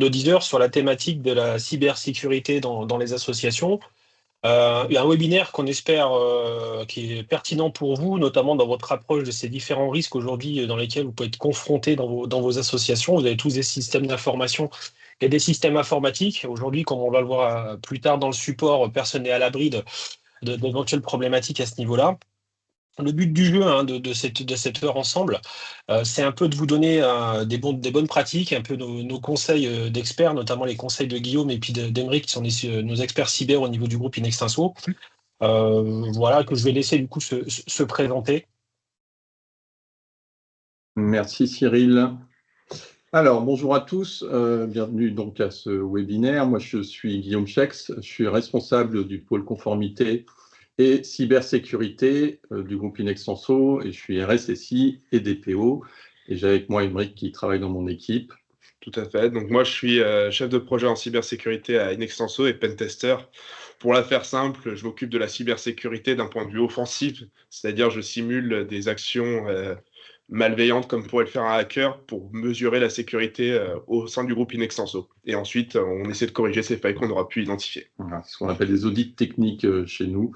d'auditeurs sur la thématique de la cybersécurité dans les associations. Il y a un webinaire qu'on espère qui est pertinent pour vous, notamment dans votre approche de ces différents risques aujourd'hui dans lesquels vous pouvez être confrontés dans vos associations. Vous avez tous des systèmes d'information et des systèmes informatiques. Aujourd'hui, comme on va le voir plus tard dans le support, personne n'est à l'abri d'éventuelles problématiques à ce niveau-là. Le but du jeu, hein, de cette heure ensemble, c'est un peu de vous donner des bonnes pratiques, un peu nos conseils d'experts, notamment les conseils de Guillaume et puis d'Emeric, qui sont nos experts cyber au niveau du groupe Inextinso. Voilà, que je vais laisser du coup se présenter. Merci Cyril. Alors, bonjour à tous, bienvenue donc à ce webinaire. Moi, je suis Guillaume Chex, je suis responsable du pôle conformité et cybersécurité du groupe Inextinso, et je suis RSSI et DPO, et j'ai avec moi Emeric qui travaille dans mon équipe. Tout à fait. Donc moi, je suis chef de projet en cybersécurité à Inextinso et pentester. Pour la faire simple, je m'occupe de la cybersécurité d'un point de vue offensif, c'est-à-dire je simule des actions malveillantes comme pourrait le faire un hacker pour mesurer la sécurité au sein du groupe Inextinso. Et ensuite, on essaie de corriger ces failles qu'on aura pu identifier. Voilà, c'est ce qu'on appelle des audits techniques chez nous.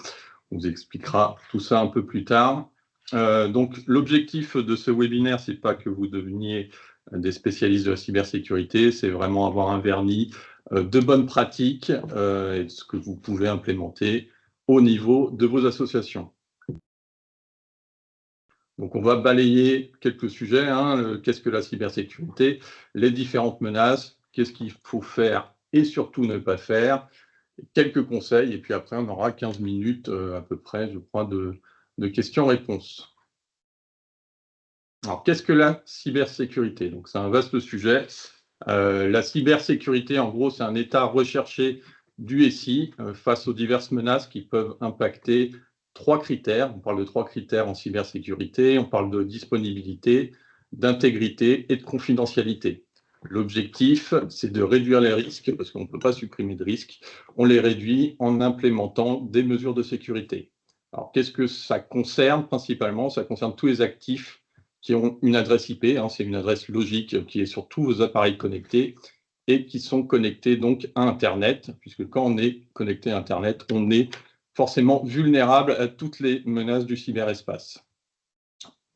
On vous expliquera tout ça un peu plus tard. Donc, l'objectif de ce webinaire, c'est pas que vous deveniez des spécialistes de la cybersécurité, c'est vraiment avoir un vernis de bonnes pratiques et de ce que vous pouvez implémenter au niveau de vos associations. Donc, on va balayer quelques sujets. Qu'est-ce que la cybersécurité? Les différentes menaces, qu'est-ce qu'il faut faire et surtout ne pas faire? Quelques conseils, et puis après, on aura 15 minutes à peu près, je crois, de questions-réponses. Alors, qu'est-ce que la cybersécurité? Donc, c'est un vaste sujet. La cybersécurité, en gros, c'est un état recherché du SI face aux diverses menaces qui peuvent impacter trois critères. On parle de trois critères en cybersécurité. On parle de disponibilité, d'intégrité et de confidentialité. L'objectif, c'est de réduire les risques, parce qu'on ne peut pas supprimer de risques. On les réduit en implémentant des mesures de sécurité. Alors, qu'est-ce que ça concerne principalement? Ça concerne tous les actifs qui ont une adresse IP, c'est une adresse logique qui est sur tous vos appareils connectés et qui sont connectés donc à Internet, puisque quand on est connecté à Internet, on est forcément vulnérable à toutes les menaces du cyberespace.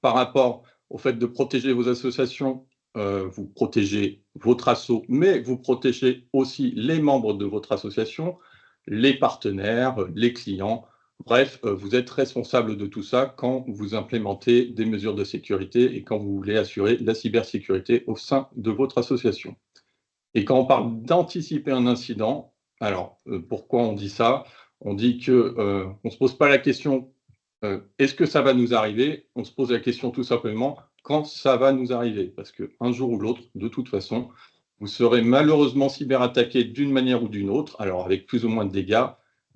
Par rapport au fait de protéger vos associations, vous protégez votre asso, mais vous protégez aussi les membres de votre association, les partenaires, les clients. Bref, vous êtes responsable de tout ça quand vous implémentez des mesures de sécurité et quand vous voulez assurer la cybersécurité au sein de votre association. Et quand on parle d'anticiper un incident, alors pourquoi on dit ça? On dit qu'on ne se pose pas la question est-ce que ça va nous arriver? On se pose la question tout simplement quand ça va nous arriver, parce qu'un jour ou l'autre, de toute façon, vous serez malheureusement cyberattaqué d'une manière ou d'une autre, alors avec plus ou moins de dégâts,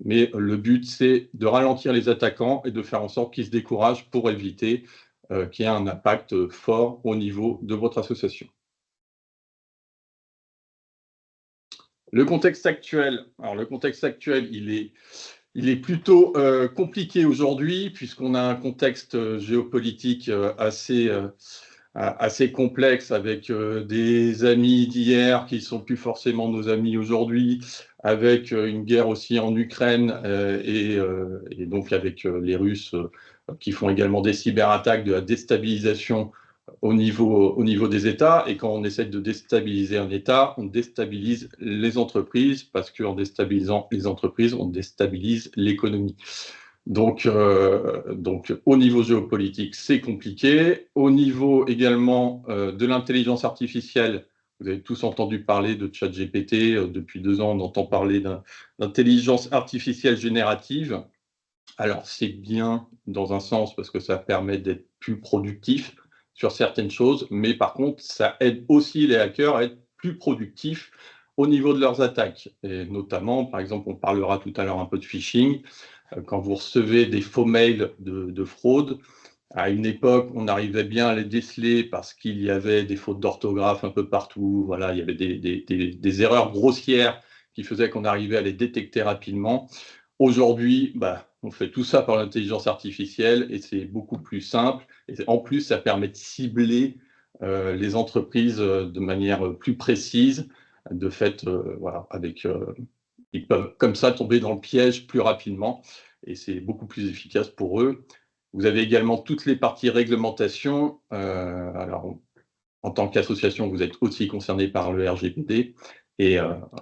mais le but, c'est de ralentir les attaquants et de faire en sorte qu'ils se découragent pour éviter qu'il y ait un impact fort au niveau de votre association. Le contexte actuel, il est plutôt compliqué aujourd'hui, puisqu'on a un contexte géopolitique assez complexe, avec des amis d'hier qui ne sont plus forcément nos amis aujourd'hui, avec une guerre aussi en Ukraine et donc avec les Russes qui font également des cyberattaques, de la déstabilisation au niveau des États. Et quand on essaie de déstabiliser un État, on déstabilise les entreprises, parce qu'en déstabilisant les entreprises, on déstabilise l'économie. Donc, au niveau géopolitique, c'est compliqué. Au niveau également de l'intelligence artificielle, vous avez tous entendu parler de ChatGPT. Depuis 2 ans, on entend parler d'intelligence artificielle générative. Alors, c'est bien dans un sens parce que ça permet d'être plus productif sur certaines choses, mais par contre, ça aide aussi les hackers à être plus productifs au niveau de leurs attaques. Et notamment, par exemple, on parlera tout à l'heure un peu de phishing. Quand vous recevez des faux mails de fraude, à une époque, on arrivait bien à les déceler parce qu'il y avait des fautes d'orthographe un peu partout. Voilà, il y avait des erreurs grossières qui faisaient qu'on arrivait à les détecter rapidement. Aujourd'hui, on fait tout ça par l'intelligence artificielle et c'est beaucoup plus simple. Et en plus, ça permet de cibler les entreprises de manière plus précise de fait, voilà, ils peuvent comme ça tomber dans le piège plus rapidement et c'est beaucoup plus efficace pour eux. Vous avez également toutes les parties réglementation. Alors, en tant qu'association, vous êtes aussi concerné par le RGPD et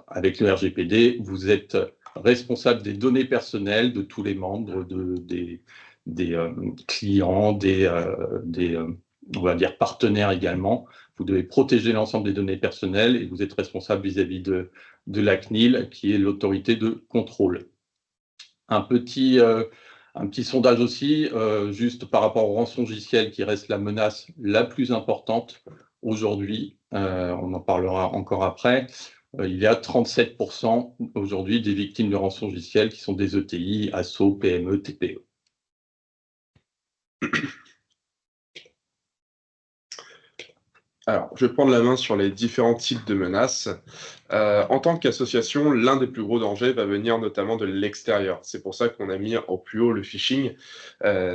avec le RGPD, vous êtes responsable des données personnelles de tous les membres, des clients, on va dire partenaires également. Vous devez protéger l'ensemble des données personnelles et vous êtes responsable vis-à-vis de la CNIL, qui est l'autorité de contrôle. Un petit sondage aussi, juste par rapport au rançongiciel, qui reste la menace la plus importante aujourd'hui. On en parlera encore après. Il y a 37% aujourd'hui des victimes de rançongiciel qui sont des ETI, ASSO, PME, TPE. Alors, je vais prendre la main sur les différents types de menaces. En tant qu'association, l'un des plus gros dangers va venir notamment de l'extérieur. C'est pour ça qu'on a mis en plus haut le phishing.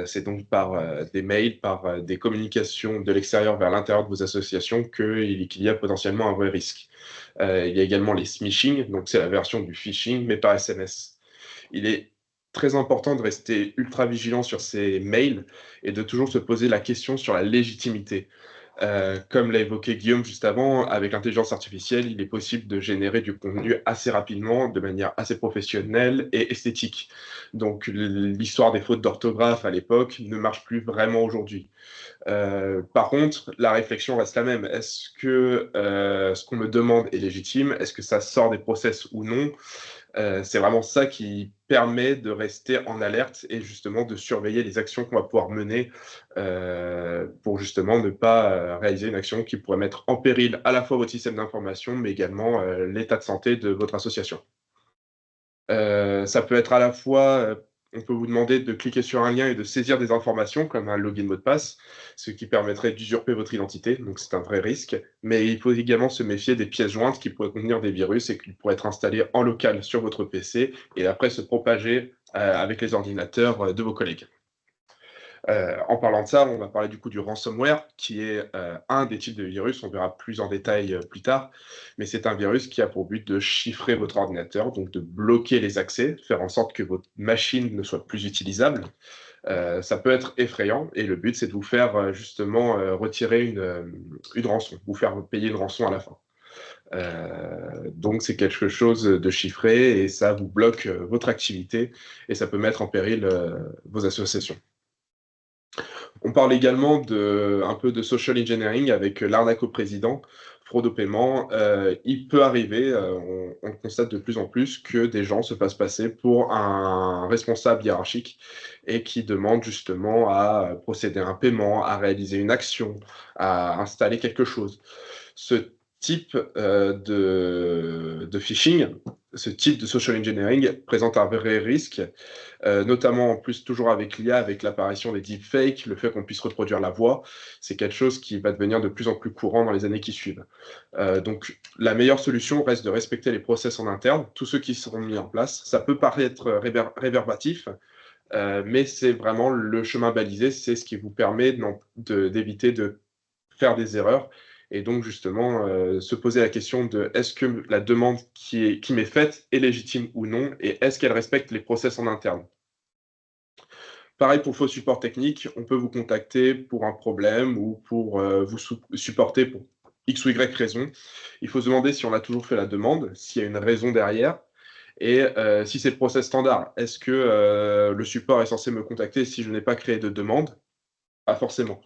C'est donc par des mails, par des communications de l'extérieur vers l'intérieur de vos associations qu'il y a potentiellement un vrai risque. Il y a également les smishing, donc c'est la version du phishing, mais par SMS. Il est très important de rester ultra vigilant sur ces mails et de toujours se poser la question sur la légitimité. Comme l'a évoqué Guillaume juste avant, avec l'intelligence artificielle, il est possible de générer du contenu assez rapidement, de manière assez professionnelle et esthétique. Donc l'histoire des fautes d'orthographe à l'époque ne marche plus vraiment aujourd'hui. Par contre, la réflexion reste la même. Est-ce que ce qu'on me demande est légitime? Est-ce que ça sort des process ou non? C'est vraiment ça qui permet de rester en alerte et justement de surveiller les actions qu'on va pouvoir mener pour justement ne pas réaliser une action qui pourrait mettre en péril à la fois votre système d'information, mais également l'état de santé de votre association. Ça peut être à la fois, on peut vous demander de cliquer sur un lien et de saisir des informations comme un login mot de passe, ce qui permettrait d'usurper votre identité, donc c'est un vrai risque. Mais il faut également se méfier des pièces jointes qui pourraient contenir des virus et qui pourraient être installés en local sur votre PC et après se propager avec les ordinateurs de vos collègues. En parlant de ça, on va parler du coup du ransomware, qui est un des types de virus, on verra plus en détail plus tard, mais c'est un virus qui a pour but de chiffrer votre ordinateur, donc de bloquer les accès, faire en sorte que votre machine ne soit plus utilisable. Ça peut être effrayant, et le but c'est de vous faire justement retirer une rançon, vous faire payer une rançon à la fin. Donc c'est quelque chose de chiffré, et ça vous bloque votre activité, et ça peut mettre en péril vos associations. On parle également un peu de social engineering avec l'arnaque au président, fraude au paiement. Il peut arriver, on constate de plus en plus que des gens se fassent passer pour un responsable hiérarchique et qui demandent justement à procéder à un paiement, à réaliser une action, à installer quelque chose. Ce type de phishing, ce type de social engineering présente un vrai risque, notamment en plus toujours avec l'IA, avec l'apparition des deepfakes, le fait qu'on puisse reproduire la voix, c'est quelque chose qui va devenir de plus en plus courant dans les années qui suivent. Donc la meilleure solution reste de respecter les process en interne, tous ceux qui seront mis en place. Ça peut paraître réverbatif, mais c'est vraiment le chemin balisé, c'est ce qui vous permet d'éviter de faire des erreurs et donc justement se poser la question de est-ce que la demande qui m'est faite est légitime ou non et est-ce qu'elle respecte les process en interne. Pareil pour le faux support technique, on peut vous contacter pour un problème ou pour vous supporter pour X ou Y raison. Il faut se demander si on a toujours fait la demande, s'il y a une raison derrière et si c'est le process standard. Est-ce que le support est censé me contacter si je n'ai pas créé de demande? Pas forcément.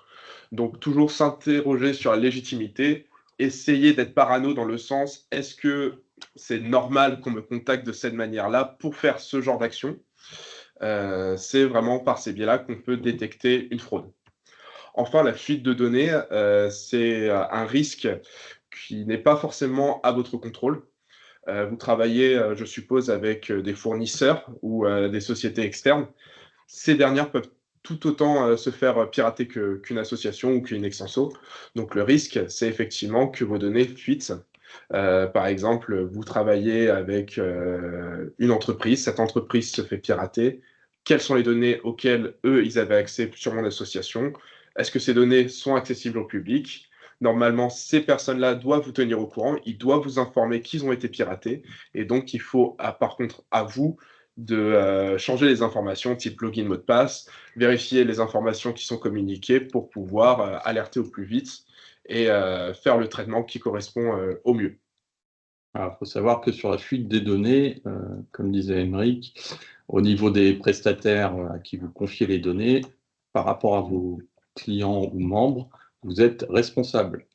Donc toujours s'interroger sur la légitimité, essayer d'être parano dans le sens, est-ce que c'est normal qu'on me contacte de cette manière-là pour faire ce genre d'action? C'est vraiment par ces biais-là qu'on peut détecter une fraude. Enfin, la fuite de données, c'est un risque qui n'est pas forcément à votre contrôle. Vous travaillez, je suppose, avec des fournisseurs ou des sociétés externes. Ces dernières peuvent tout autant se faire pirater qu'une association ou qu'une extenso. Donc le risque, c'est effectivement que vos données fuitent. Par exemple, vous travaillez avec une entreprise, cette entreprise se fait pirater. Quelles sont les données auxquelles eux, ils avaient accès sur mon association? Est-ce que ces données sont accessibles au public? Normalement, ces personnes-là doivent vous tenir au courant, ils doivent vous informer qu'ils ont été piratés, et donc il faut, par contre, à vous de changer les informations type login, mot de passe, vérifier les informations qui sont communiquées pour pouvoir alerter au plus vite et faire le traitement qui correspond au mieux. Il faut savoir que sur la fuite des données, comme disait Émeric, au niveau des prestataires à qui vous confiez les données, par rapport à vos clients ou membres, vous êtes responsable.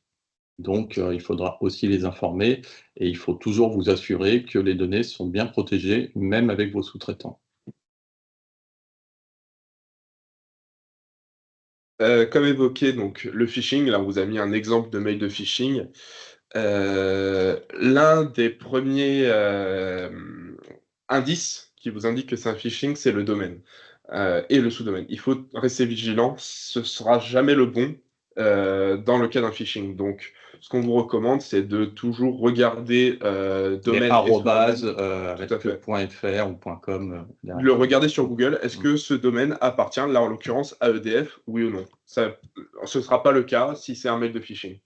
Donc, il faudra aussi les informer et il faut toujours vous assurer que les données sont bien protégées, même avec vos sous-traitants. Comme évoqué, donc le phishing, là on vous a mis un exemple de mail de phishing. L'un des premiers indices qui vous indique que c'est un phishing, c'est le domaine et le sous-domaine. Il faut rester vigilant, ce sera jamais le bon dans le cas d'un phishing. Donc, ce qu'on vous recommande, c'est de toujours regarder domaine Les et arrobase sous-domaine. avec Tout à fait. .fr ou .com. Le regarder sur Google, est-ce que ce domaine appartient, là en l'occurrence, à EDF, oui ou non? Ce ne sera pas le cas si c'est un mail de phishing.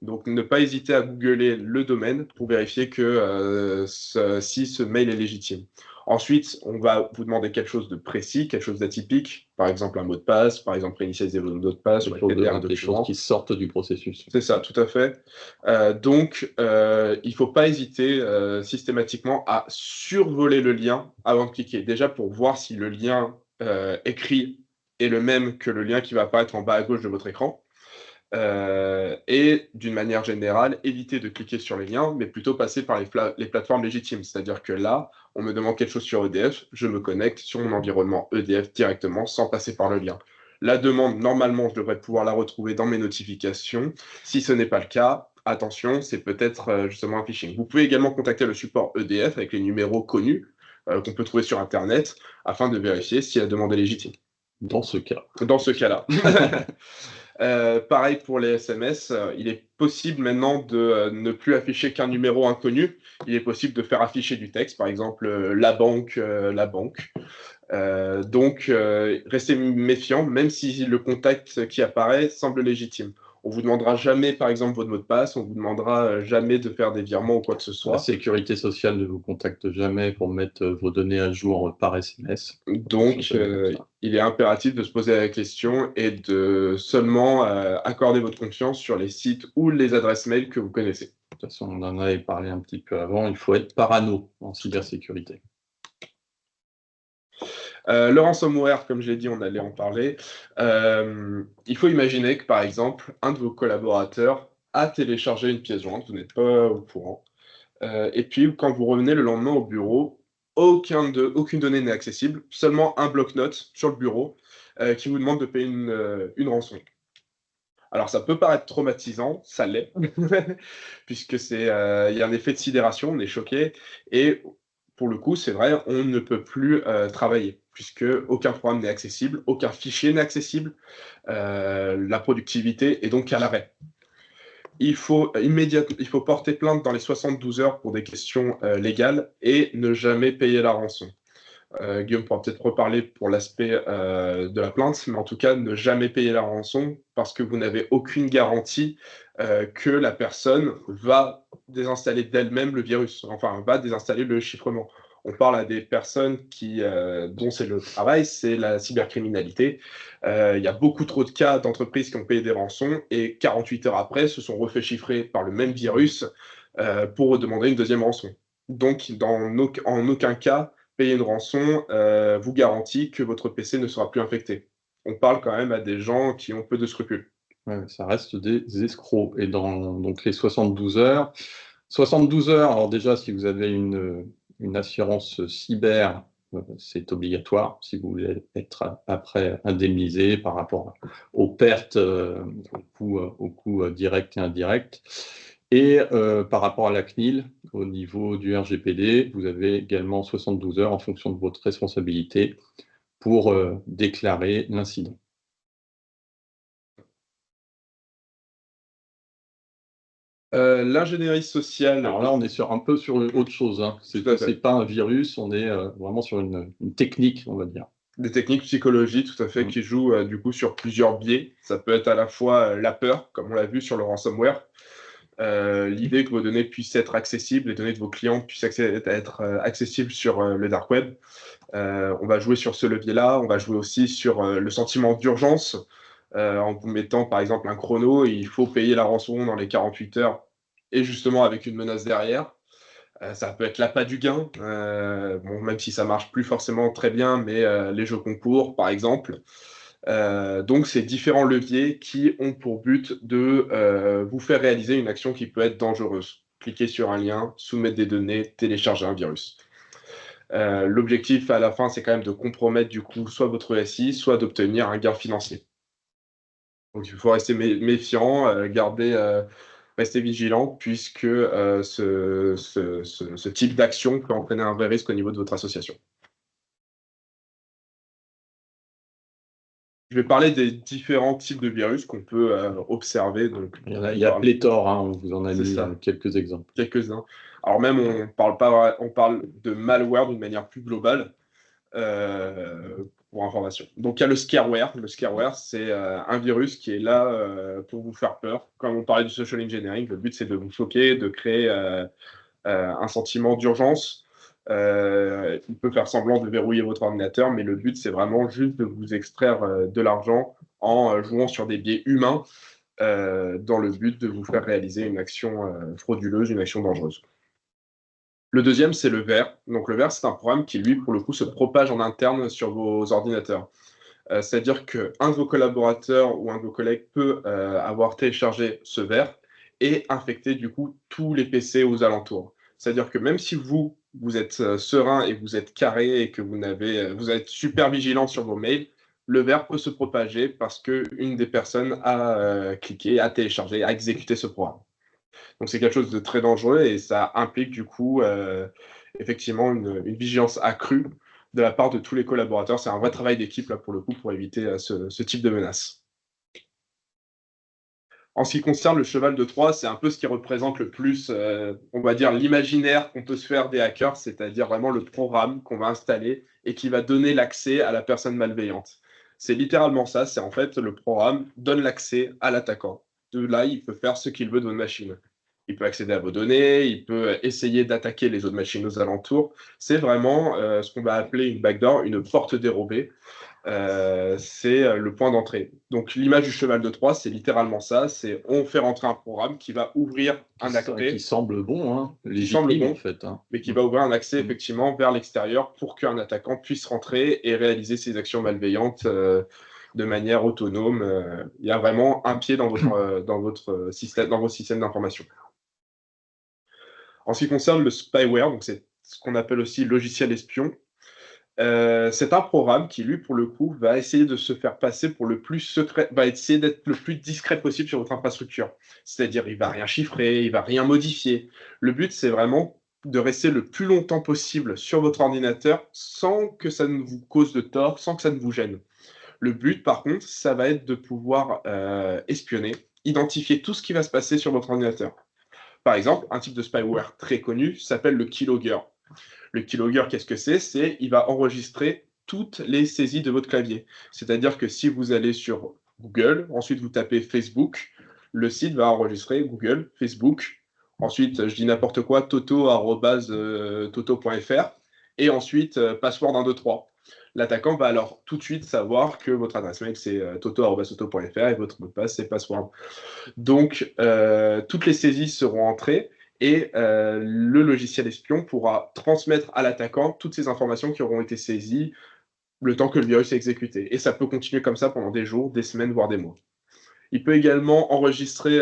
Donc, ne pas hésiter à googler le domaine pour vérifier que si ce mail est légitime. Ensuite, on va vous demander quelque chose de précis, quelque chose d'atypique, par exemple un mot de passe, par exemple réinitialiser votre mot de passe, Des choses qui sortent du processus. C'est ça, tout à fait. Donc, il ne faut pas hésiter systématiquement à survoler le lien avant de cliquer. Déjà pour voir si le lien écrit est le même que le lien qui va apparaître en bas à gauche de votre écran. Et d'une manière générale, éviter de cliquer sur les liens, mais plutôt passer par les plateformes légitimes. C'est-à-dire que là, on me demande quelque chose sur EDF, je me connecte sur mon environnement EDF directement sans passer par le lien. La demande, normalement, je devrais pouvoir la retrouver dans mes notifications. Si ce n'est pas le cas, attention, c'est peut-être justement un phishing. Vous pouvez également contacter le support EDF avec les numéros connus qu'on peut trouver sur Internet afin de vérifier si la demande est légitime. Dans ce cas. Dans ce cas-là. Pareil pour les SMS, il est possible maintenant de ne plus afficher qu'un numéro inconnu. Il est possible de faire afficher du texte, par exemple la banque, la banque. Donc, restez méfiant, même si le contact qui apparaît semble légitime. On vous demandera jamais, par exemple, votre mot de passe, on vous demandera jamais de faire des virements ou quoi que ce soit. La sécurité sociale ne vous contacte jamais pour mettre vos données à jour par SMS. Donc, il est impératif de se poser la question et de seulement accorder votre confiance sur les sites ou les adresses mail que vous connaissez. De toute façon, on en avait parlé un petit peu avant, il faut être parano en cybersécurité. Le ransomware, comme je l'ai dit, on allait en parler. Il faut imaginer que, par exemple, un de vos collaborateurs a téléchargé une pièce jointe, vous n'êtes pas au courant. Et puis, quand vous revenez le lendemain au bureau, aucune donnée n'est accessible, seulement un bloc-notes sur le bureau qui vous demande de payer une rançon. Alors, ça peut paraître traumatisant, ça l'est, puisque il y a un effet de sidération, on est choqué, et pour le coup, c'est vrai, on ne peut plus travailler, puisque aucun programme n'est accessible, aucun fichier n'est accessible, la productivité est donc à l'arrêt. Il faut porter plainte dans les 72 heures pour des questions légales et ne jamais payer la rançon. Guillaume pourra peut-être reparler pour l'aspect de la plainte, mais en tout cas, ne jamais payer la rançon parce que vous n'avez aucune garantie que la personne va désinstaller d'elle-même le virus, enfin, va désinstaller le chiffrement. On parle à des personnes dont c'est le travail, c'est la cybercriminalité. Il y a beaucoup trop de cas d'entreprises qui ont payé des rançons et 48 heures après, se sont refait chiffrer par le même virus pour demander une deuxième rançon. Donc, en aucun cas, payer une rançon vous garantit que votre PC ne sera plus infecté. On parle quand même à des gens qui ont peu de scrupules. Ouais, ça reste des escrocs. Et dans donc, les 72 heures, alors déjà, si vous avez une assurance cyber, c'est obligatoire si vous voulez être après indemnisé par rapport aux pertes, aux coûts directs et indirects. Et par rapport à la CNIL, au niveau du RGPD, vous avez également 72 heures en fonction de votre responsabilité pour déclarer l'incident. L'ingénierie sociale. Alors là, on est un peu sur autre chose. Hein. C'est pas un virus, on est vraiment sur une technique, on va dire. Des techniques psychologiques, tout à fait, qui jouent du coup sur plusieurs biais. Ça peut être à la fois la peur, comme on l'a vu sur le ransomware, l'idée que vos données puissent être accessibles, les données de vos clients puissent être accessibles sur le dark web. On va jouer sur ce levier-là. On va jouer aussi sur le sentiment d'urgence, en vous mettant par exemple un chrono, et il faut payer la rançon dans les 48 heures, et justement avec une menace derrière. Ça peut être l'appât du gain, bon, même si ça marche plus forcément très bien, mais les jeux concours, par exemple. Donc, c'est différents leviers qui ont pour but de vous faire réaliser une action qui peut être dangereuse. Cliquer sur un lien, soumettre des données, télécharger un virus. L'objectif à la fin, c'est quand même de compromettre du coup soit votre SI, soit d'obtenir un gain financier. Donc, il faut rester méfiant, rester vigilant, puisque ce type d'action peut entraîner un vrai risque au niveau de votre association. Je vais parler des différents types de virus qu'on peut observer. Donc, il y a pléthore, hein, on vous en a mis quelques exemples. Quelques-uns. Alors même, on parle de malware d'une manière plus globale, pour information. Donc il y a le scareware. Le scareware, c'est un virus qui est là pour vous faire peur. Comme on parlait du social engineering, le but c'est de vous choquer, de créer un sentiment d'urgence. Il peut faire semblant de verrouiller votre ordinateur, mais le but c'est vraiment juste de vous extraire de l'argent en jouant sur des biais humains, dans le but de vous faire réaliser une action frauduleuse, une action dangereuse. Le deuxième, c'est le ver. Donc le ver, c'est un programme qui, lui, pour le coup, se propage en interne sur vos ordinateurs. C'est-à-dire qu'un de vos collaborateurs ou un de vos collègues peut avoir téléchargé ce ver et infecter du coup tous les PC aux alentours. C'est-à-dire que même si vous êtes serein et vous êtes carré et que vous êtes super vigilant sur vos mails, le ver peut se propager parce qu'une des personnes a cliqué, a téléchargé, a exécuté ce programme. Donc c'est quelque chose de très dangereux et ça implique du coup effectivement une vigilance accrue de la part de tous les collaborateurs. C'est un vrai travail d'équipe là pour le coup pour éviter ce type de menace. En ce qui concerne le cheval de Troie, c'est un peu ce qui représente le plus, on va dire, l'imaginaire qu'on peut se faire des hackers, c'est-à-dire vraiment le programme qu'on va installer et qui va donner l'accès à la personne malveillante. C'est littéralement ça, c'est en fait le programme donne l'accès à l'attaquant. De là, il peut faire ce qu'il veut de votre machine. Il peut accéder à vos données, il peut essayer d'attaquer les autres machines aux alentours. C'est vraiment ce qu'on va appeler une backdoor, une porte dérobée. C'est le point d'entrée. Donc l'image du cheval de Troie, c'est littéralement ça, c'est on fait rentrer un programme qui va ouvrir un accès. Qui semble bon, hein, légitime en fait. Hein. Mais qui va ouvrir un accès effectivement vers l'extérieur pour qu'un attaquant puisse rentrer et réaliser ses actions malveillantes de manière autonome. Il y a vraiment un pied dans votre système, dans vos systèmes d'information. En ce qui concerne le spyware, donc c'est ce qu'on appelle aussi logiciel espion, c'est un programme qui, lui, pour le coup, va essayer de se faire passer pour le plus secret, va essayer d'être le plus discret possible sur votre infrastructure. C'est-à-dire, il va rien chiffrer, il va rien modifier. Le but, c'est vraiment de rester le plus longtemps possible sur votre ordinateur sans que ça ne vous cause de tort, sans que ça ne vous gêne. Le but, par contre, ça va être de pouvoir espionner, identifier tout ce qui va se passer sur votre ordinateur. Par exemple, un type de spyware très connu s'appelle le keylogger. Le keylogger, qu'est-ce que c'est? C'est il va enregistrer toutes les saisies de votre clavier. C'est-à-dire que si vous allez sur Google, ensuite vous tapez Facebook, le site va enregistrer Google, Facebook. Ensuite, je dis n'importe quoi, toto@toto.fr et ensuite password 123. L'attaquant va alors tout de suite savoir que votre adresse mail c'est toto@toto.fr et votre mot de passe c'est password. Donc, toutes les saisies seront entrées et le logiciel espion pourra transmettre à l'attaquant toutes ces informations qui auront été saisies le temps que le virus est exécuté. Et ça peut continuer comme ça pendant des jours, des semaines, voire des mois. Il peut également enregistrer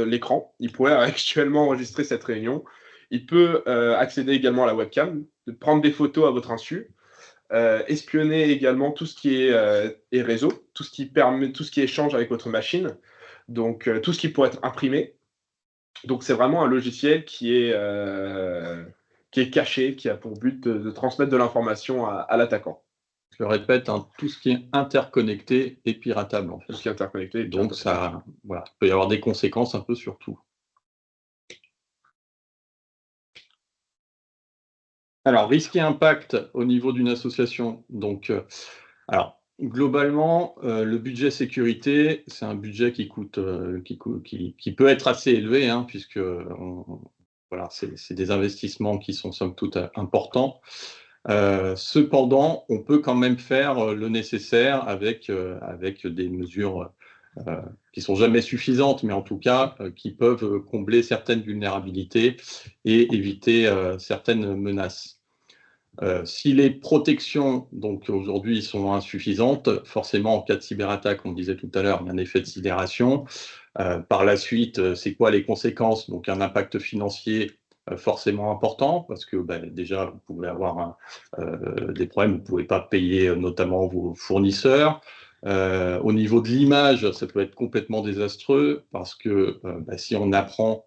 l'écran. Il pourrait actuellement enregistrer cette réunion. Il peut accéder également à la webcam, prendre des photos à votre insu, espionner également tout ce qui est réseau, tout ce qui échange avec votre machine, donc tout ce qui pourrait être imprimé. Donc c'est vraiment un logiciel qui est caché, qui a pour but de transmettre de l'information à l'attaquant. Je répète, hein, tout ce qui est interconnecté est piratable en fait. Tout ce qui est interconnecté. Donc ça, voilà, il peut y avoir des conséquences un peu sur tout. Alors, risque et impact au niveau d'une association. Donc, alors, globalement, le budget sécurité, c'est un budget qui peut être assez élevé, hein, puisque voilà, c'est des investissements qui sont somme toute importants. Cependant, on peut quand même faire le nécessaire avec des mesures qui sont jamais suffisantes, mais en tout cas qui peuvent combler certaines vulnérabilités et éviter certaines menaces. Si les protections, donc aujourd'hui, sont insuffisantes, forcément, en cas de cyberattaque, on disait tout à l'heure, il y a un effet de sidération. Par la suite, c'est quoi les conséquences? Donc, un impact financier forcément important, parce que déjà, vous pouvez avoir des problèmes, vous ne pouvez pas payer notamment vos fournisseurs. Au niveau de l'image, ça peut être complètement désastreux, parce que si on apprend,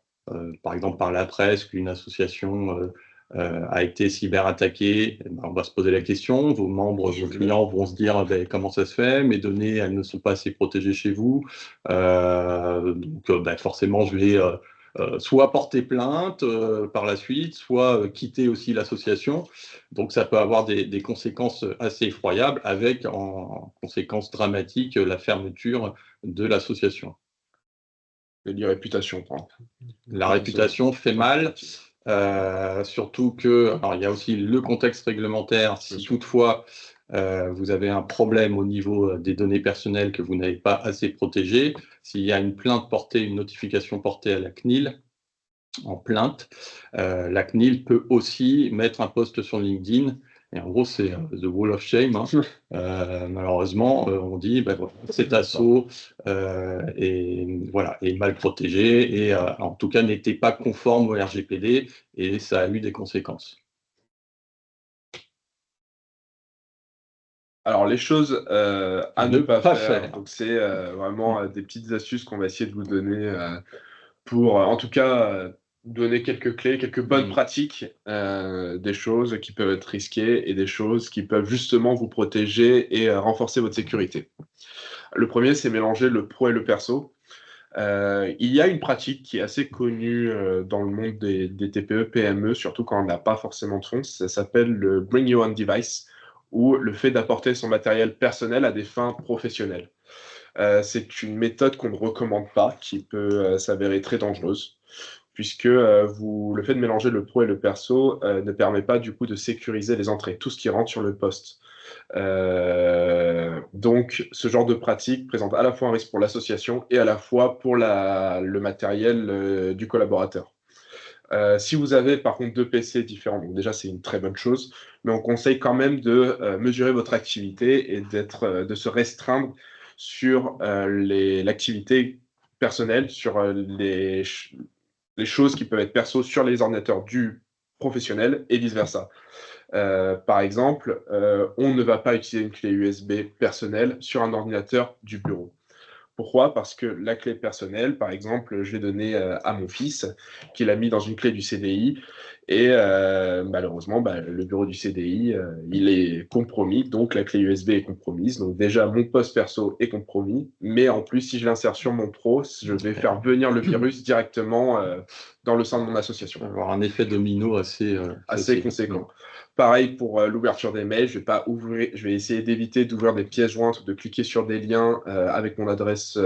par exemple par la presse, qu'une association a été cyberattaqué, on va se poser la question, vos membres, vos clients vont se dire comment ça se fait, mes données, elles ne sont pas assez protégées chez vous, donc forcément je vais soit porter plainte par la suite, soit quitter aussi l'association. Donc ça peut avoir des conséquences assez effroyables, avec en conséquence dramatique la fermeture de l'association. Et les réputations, quoi. La réputation fait mal. Surtout que, alors il y a aussi le contexte réglementaire. Si toutefois vous avez un problème au niveau des données personnelles que vous n'avez pas assez protégées, s'il y a une plainte portée, une notification portée à la CNIL en plainte, la CNIL peut aussi mettre un post sur LinkedIn. Et en gros, c'est the wall of shame, hein. Malheureusement, on dit voilà, cet assaut est mal protégé et en tout cas n'était pas conforme au RGPD, et ça a eu des conséquences. Alors, les choses à ne pas faire. Donc, c'est vraiment des petites astuces qu'on va essayer de vous donner pour, en tout cas, donner quelques clés, quelques bonnes pratiques, des choses qui peuvent être risquées et des choses qui peuvent justement vous protéger et renforcer votre sécurité. Le premier, c'est mélanger le pro et le perso. Il y a une pratique qui est assez connue dans le monde des TPE, PME, surtout quand on n'a pas forcément de fonds. Ça s'appelle le Bring Your Own Device, ou le fait d'apporter son matériel personnel à des fins professionnelles. C'est une méthode qu'on ne recommande pas, qui peut s'avérer très dangereuse, puisque le fait de mélanger le pro et le perso ne permet pas du coup de sécuriser les entrées, tout ce qui rentre sur le poste. Donc, ce genre de pratique présente à la fois un risque pour l'association et à la fois pour le matériel du collaborateur. Si vous avez par contre 2 PC différents, donc déjà c'est une très bonne chose, mais on conseille quand même de mesurer votre activité et de se restreindre sur l'activité personnelle, sur les choses qui peuvent être perso sur les ordinateurs du professionnel et vice-versa. Par exemple, on ne va pas utiliser une clé USB personnelle sur un ordinateur du bureau. Pourquoi? Parce que la clé personnelle, par exemple, je l'ai donnée à mon fils, qui l'a mis dans une clé du CDI, et malheureusement, le bureau du CDI, il est compromis, donc la clé USB est compromise. Donc déjà, mon poste perso est compromis, mais en plus, si je l'insère sur mon pro, je vais faire venir le virus directement dans le sein de mon association. Ça va avoir un effet domino assez conséquent. Pareil pour l'ouverture des mails, je vais essayer d'éviter d'ouvrir des pièces jointes ou de cliquer sur des liens avec mon adresse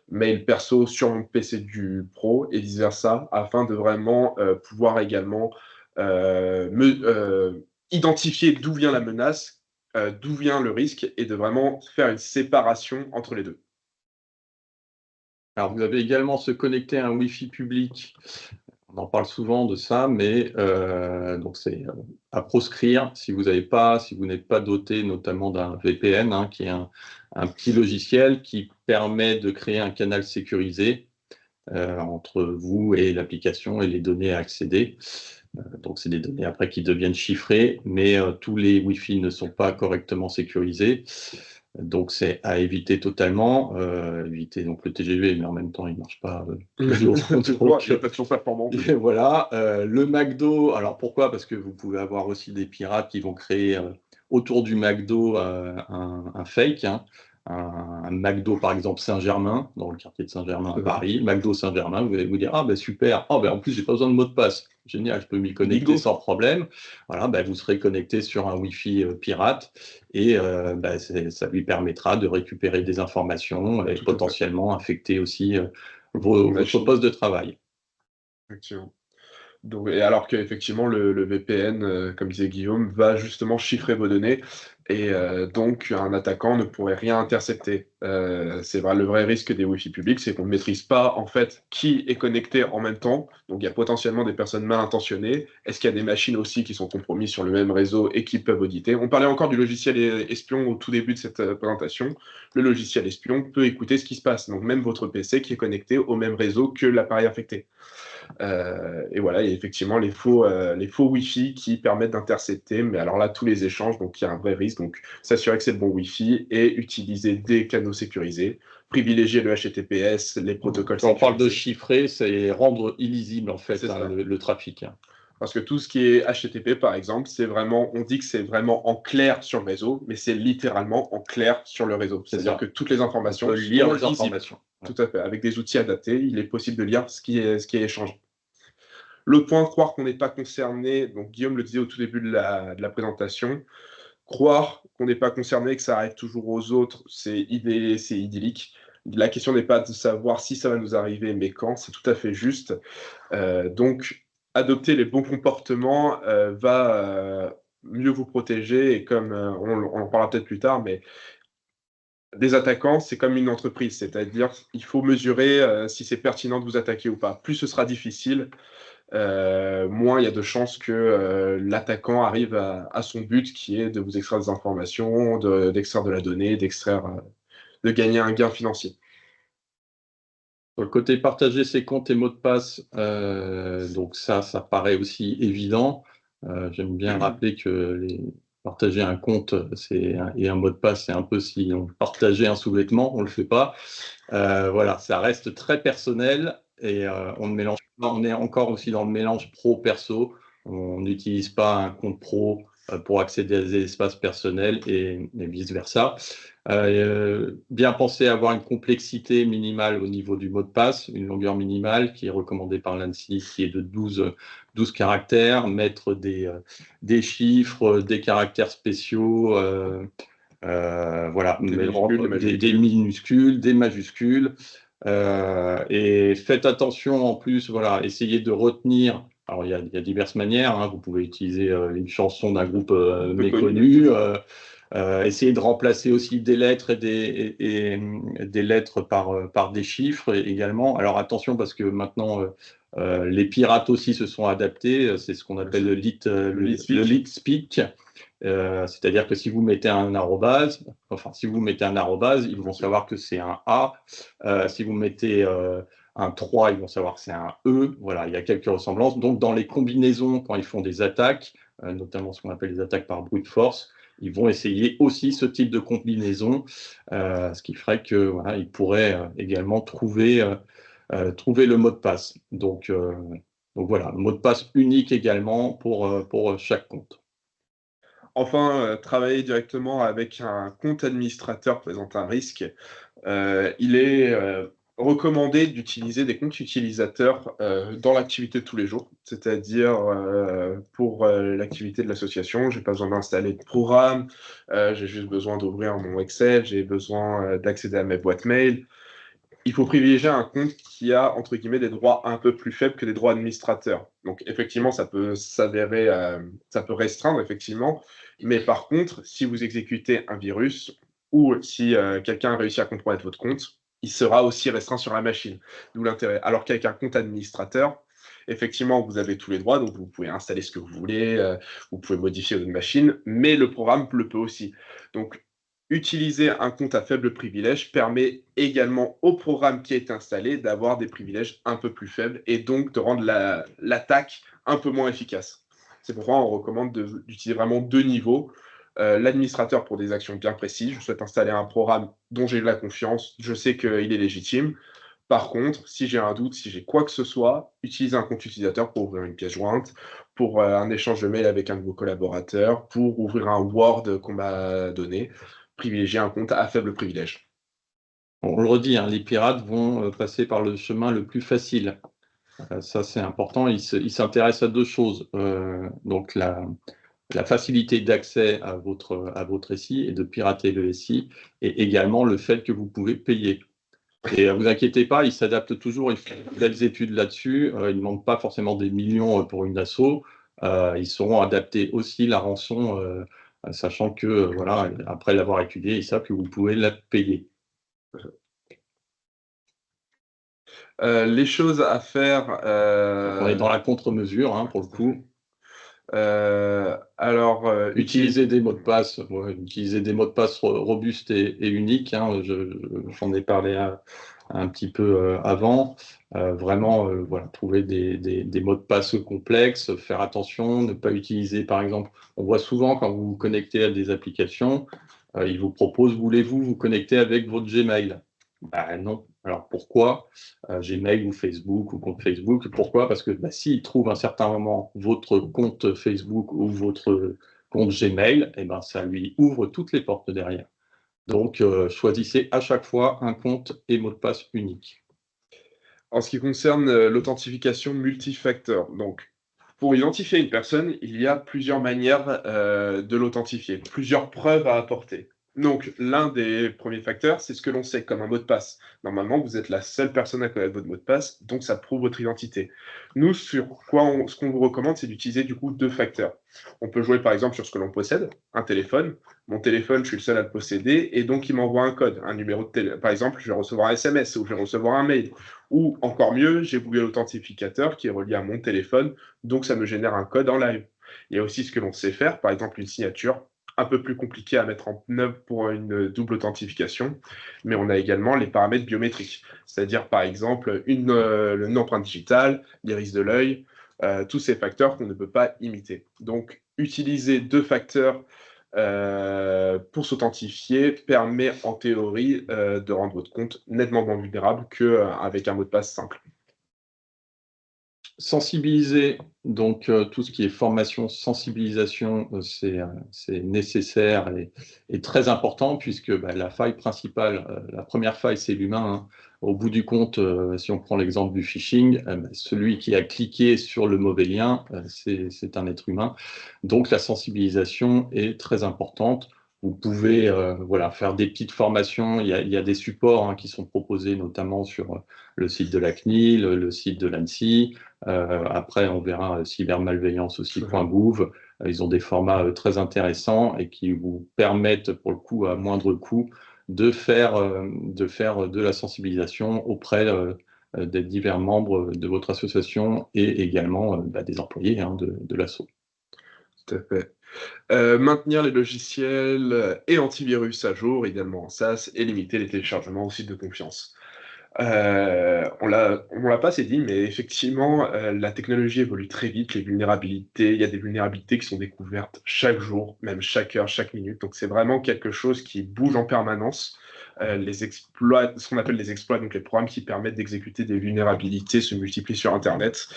mail perso sur mon PC du pro et vice-versa, afin de vraiment pouvoir également identifier d'où vient la menace, d'où vient le risque, et de vraiment faire une séparation entre les deux. Alors, vous avez également se connecter à un Wi-Fi public. On en parle souvent de ça, mais donc c'est à proscrire si vous n'êtes pas doté notamment d'un VPN, hein, qui est un petit logiciel qui permet de créer un canal sécurisé entre vous et l'application et les données à accéder. Donc c'est des données après qui deviennent chiffrées, mais tous les Wi-Fi ne sont pas correctement sécurisés. Donc c'est à éviter totalement, éviter donc le TGV, mais en même temps il ne marche pas toujours. Il n'est pas toujours performant. Voilà, le McDo, alors pourquoi? Parce que vous pouvez avoir aussi des pirates qui vont créer autour du McDo un fake, hein. un McDo, par exemple, Saint-Germain, dans le quartier de Saint-Germain à Paris, McDo Saint-Germain, vous allez vous dire, ah ben super, ah ben en plus, j'ai pas besoin de mot de passe. Génial, je peux m'y connecter Bingo. sans problème. Voilà, ben, vous serez connecté sur un Wi-Fi pirate et ben, ça lui permettra de récupérer des informations et Tout à fait. potentiellement affecter aussi votre Machine. poste de travail. Effectivement. Donc, et alors qu'effectivement, le VPN, comme disait Guillaume, va justement chiffrer vos données et donc un attaquant ne pourrait rien intercepter. C'est vrai, le vrai risque des Wi-Fi publics, c'est qu'on ne maîtrise pas en fait qui est connecté en même temps. Donc il y a potentiellement des personnes mal intentionnées. Est-ce qu'il y a des machines aussi qui sont compromises sur le même réseau et qui peuvent auditer? On parlait encore du logiciel espion au tout début de cette présentation. Le logiciel espion peut écouter ce qui se passe. Donc même votre PC qui est connecté au même réseau que l'appareil infecté. Et voilà, il y a effectivement les faux Wi-Fi qui permettent d'intercepter, mais alors là, tous les échanges, donc il y a un vrai risque. Donc, s'assurer que c'est le bon Wi-Fi et utiliser des canaux sécurisés, privilégier le HTTPS, les protocoles Quand on parle de sécurisés. chiffrer, c'est rendre illisible en fait le trafic. Parce que tout ce qui est HTTP, par exemple, c'est vraiment, on dit que c'est vraiment en clair sur le réseau, mais c'est littéralement en clair sur le réseau. C'est-à-dire que toutes les informations on peut lire les sont informations. Tout à fait. Avec des outils adaptés, il est possible de lire ce qui est échangé. L'autre point, croire qu'on n'est pas concerné, donc Guillaume le disait au tout début de la présentation, croire qu'on n'est pas concerné, que ça arrive toujours aux autres, c'est idyllique. La question n'est pas de savoir si ça va nous arriver, mais quand, c'est tout à fait juste. Donc, adopter les bons comportements va mieux vous protéger, et comme on en parlera peut-être plus tard, mais des attaquants, c'est comme une entreprise, c'est-à-dire il faut mesurer si c'est pertinent de vous attaquer ou pas. Plus ce sera difficile, moins il y a de chances que l'attaquant arrive à son but, qui est de vous extraire des informations, d'extraire de la donnée, de gagner un gain financier. Sur le côté partager ses comptes et mots de passe, donc ça paraît aussi évident. J'aime bien rappeler que partager un compte et un mot de passe, c'est un peu si on partageait un sous-vêtement, on ne le fait pas. Voilà, ça reste très personnel et on ne mélange pas, on est encore aussi dans le mélange pro-perso. On n'utilise pas un compte pro pour accéder à des espaces personnels et vice-versa. Bien penser à avoir une complexité minimale au niveau du mot de passe, une longueur minimale qui est recommandée par l'ANSSI, qui est de 12 caractères, mettre des chiffres, des caractères spéciaux, voilà, des minuscules, des majuscules. Et faites attention en plus, voilà, essayez de retenir. Alors, il y a diverses manières. Hein, vous pouvez utiliser une chanson d'un groupe méconnu. Essayez de remplacer aussi des lettres et des lettres par des chiffres également. Alors, attention, parce que maintenant, les pirates aussi se sont adaptés. C'est ce qu'on appelle le lead speak. C'est-à-dire que si vous mettez un arrobase, ils vont savoir que c'est un A. Si vous mettez un 3, ils vont savoir que c'est un E. Voilà, il y a quelques ressemblances. Donc, dans les combinaisons, quand ils font des attaques, notamment ce qu'on appelle les attaques par brute force, ils vont essayer aussi ce type de combinaison, ce qui ferait que voilà, ils pourraient également trouver le mot de passe. Donc voilà, mot de passe unique également pour chaque compte. Enfin, travailler directement avec un compte administrateur présente un risque. Il est recommandé d'utiliser des comptes utilisateurs dans l'activité de tous les jours, c'est-à-dire pour l'activité de l'association, j'ai pas besoin d'installer de programme, j'ai juste besoin d'ouvrir mon Excel, j'ai besoin d'accéder à mes boîtes mail. Il faut privilégier un compte qui a, entre guillemets, des droits un peu plus faibles que des droits administrateurs. Donc, effectivement, ça peut s'avérer, ça peut restreindre, effectivement. Mais par contre, si vous exécutez un virus ou si quelqu'un a réussi à compromettre votre compte, il sera aussi restreint sur la machine. D'où l'intérêt. Alors qu'avec un compte administrateur, effectivement, vous avez tous les droits, donc vous pouvez installer ce que vous voulez, vous pouvez modifier votre machine, mais le programme le peut aussi. Donc, utiliser un compte à faible privilège permet également au programme qui est installé d'avoir des privilèges un peu plus faibles et donc de rendre l'attaque un peu moins efficace. C'est pourquoi on recommande d'utiliser vraiment deux niveaux. L'administrateur pour des actions bien précises. Je souhaite installer un programme dont j'ai de la confiance, je sais qu'il est légitime. Par contre, si j'ai un doute, si j'ai quoi que ce soit, utilisez un compte utilisateur pour ouvrir une pièce jointe, pour un échange de mail avec un de vos collaborateurs, pour ouvrir un Word qu'on m'a donné. privilégier un compte à faible privilège. On le redit, hein, les pirates vont passer par le chemin le plus facile. Ça, c'est important. Ils s'intéressent à deux choses. Donc, la facilité d'accès à votre SI et de pirater le SI, et également le fait que vous pouvez payer. Et ne vous inquiétez pas, ils s'adaptent toujours, ils font de belles études là-dessus. Ils ne demandent pas forcément des millions pour une asso. Ils sauront adapter aussi la rançon, sachant que, voilà, après l'avoir étudié, ils savent que vous pouvez la payer. Les choses à faire. On est dans la contre-mesure, hein, pour le coup. Utiliser des mots de passe, utiliser des mots de passe robustes et uniques. Hein, j'en ai parlé un petit peu avant. Vraiment, voilà, trouver des mots de passe complexes, faire attention, ne pas utiliser, par exemple, on voit souvent quand vous vous connectez à des applications, ils vous proposent, voulez-vous vous connecter avec votre Gmail? Ben non. Alors pourquoi Gmail ou Facebook ou compte Facebook? Pourquoi? Parce que s'ils trouvent à un certain moment votre compte Facebook ou votre compte Gmail, eh ben, ça lui ouvre toutes les portes derrière. Donc, choisissez à chaque fois un compte et mot de passe unique. En ce qui concerne l'authentification multifacteur, donc pour identifier une personne, il y a plusieurs manières de l'authentifier, plusieurs preuves à apporter. Donc, l'un des premiers facteurs, c'est ce que l'on sait comme un mot de passe. Normalement, vous êtes la seule personne à connaître votre mot de passe, donc ça prouve votre identité. Nous, ce qu'on vous recommande, c'est d'utiliser du coup deux facteurs. On peut jouer par exemple sur ce que l'on possède, un téléphone. Mon téléphone, je suis le seul à le posséder, et donc il m'envoie un code, un numéro de téléphone. Par exemple, je vais recevoir un SMS ou je vais recevoir un mail. Ou encore mieux, j'ai Google Authentificateur qui est relié à mon téléphone, donc ça me génère un code en live. Il y a aussi ce que l'on sait faire, par exemple une signature, un peu plus compliqué à mettre en œuvre pour une double authentification, mais on a également les paramètres biométriques, c'est-à-dire par exemple une empreinte digitale, l'iris de l'œil, tous ces facteurs qu'on ne peut pas imiter. Donc utiliser deux facteurs pour s'authentifier permet en théorie de rendre votre compte nettement moins vulnérable qu'avec un mot de passe simple. Sensibiliser, donc tout ce qui est formation, sensibilisation, c'est nécessaire et très important puisque la faille principale, la première faille, c'est l'humain. Hein. Au bout du compte, si on prend l'exemple du phishing, celui qui a cliqué sur le mauvais lien, c'est un être humain. Donc la sensibilisation est très importante. Vous pouvez voilà, faire des petites formations. Il y a des supports qui sont proposés notamment sur le site de la CNIL, le site de l'ANSSI. Après, on verra cybermalveillance aussi.gouv. Ils ont des formats très intéressants et qui vous permettent, pour le coup, à moindre coût, de faire de la sensibilisation auprès des divers membres de votre association et également des employés de l'asso. Tout à fait. Maintenir les logiciels et antivirus à jour, idéalement en SaaS, et limiter les téléchargements au site de confiance. On l'a pas assez dit, mais effectivement, la technologie évolue très vite, il y a des vulnérabilités qui sont découvertes chaque jour, même chaque heure, chaque minute. Donc c'est vraiment quelque chose qui bouge en permanence. Les exploits, ce qu'on appelle les exploits, donc les programmes qui permettent d'exécuter des vulnérabilités se multiplient sur Internet.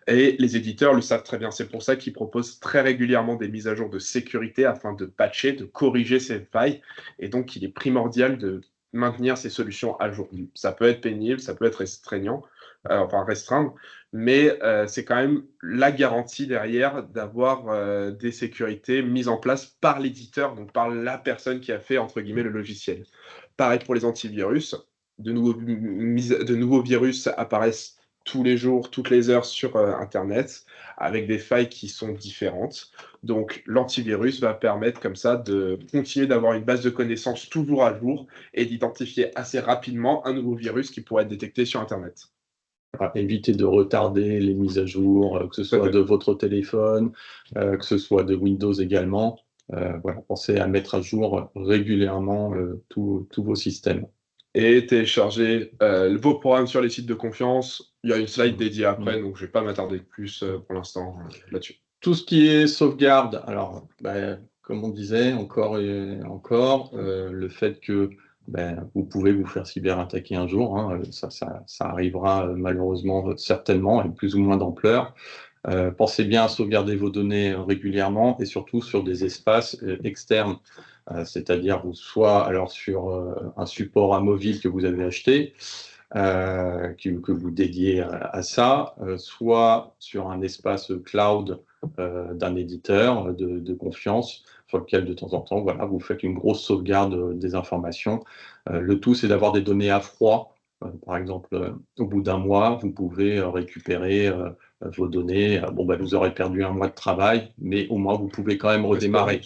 Et les éditeurs le savent très bien. C'est pour ça qu'ils proposent très régulièrement des mises à jour de sécurité afin de patcher, de corriger ces failles. Et donc, il est primordial de maintenir ces solutions à jour. Ça peut être pénible, ça peut être restreindre, mais c'est quand même la garantie derrière d'avoir des sécurités mises en place par l'éditeur, donc par la personne qui a fait, entre guillemets, le logiciel. Pareil pour les antivirus, de nouveaux virus apparaissent tous les jours, toutes les heures sur Internet, avec des failles qui sont différentes. Donc l'antivirus va permettre comme ça de continuer d'avoir une base de connaissances toujours à jour et d'identifier assez rapidement un nouveau virus qui pourrait être détecté sur Internet. Éviter de retarder les mises à jour, que ce soit de votre téléphone, que ce soit de Windows également. Voilà, pensez à mettre à jour régulièrement tous vos systèmes. Et télécharger vos programmes sur les sites de confiance. Il y a une slide dédiée après, donc je ne vais pas m'attarder plus pour l'instant là-dessus. Tout ce qui est sauvegarde, alors, comme on disait, encore et encore, le fait que vous pouvez vous faire cyberattaquer un jour, hein, ça arrivera malheureusement certainement avec plus ou moins d'ampleur. Pensez bien à sauvegarder vos données régulièrement et surtout sur des espaces externes. c'est-à-dire soit alors sur un support amovible que vous avez acheté, que vous dédiez à ça, soit sur un espace cloud d'un éditeur de confiance, sur lequel de temps en temps, voilà, vous faites une grosse sauvegarde des informations. Le tout, c'est d'avoir des données à froid. Par exemple, au bout d'un mois, vous pouvez récupérer vos données. Bon, bah, vous aurez perdu un mois de travail, mais au moins, vous pouvez quand même redémarrer.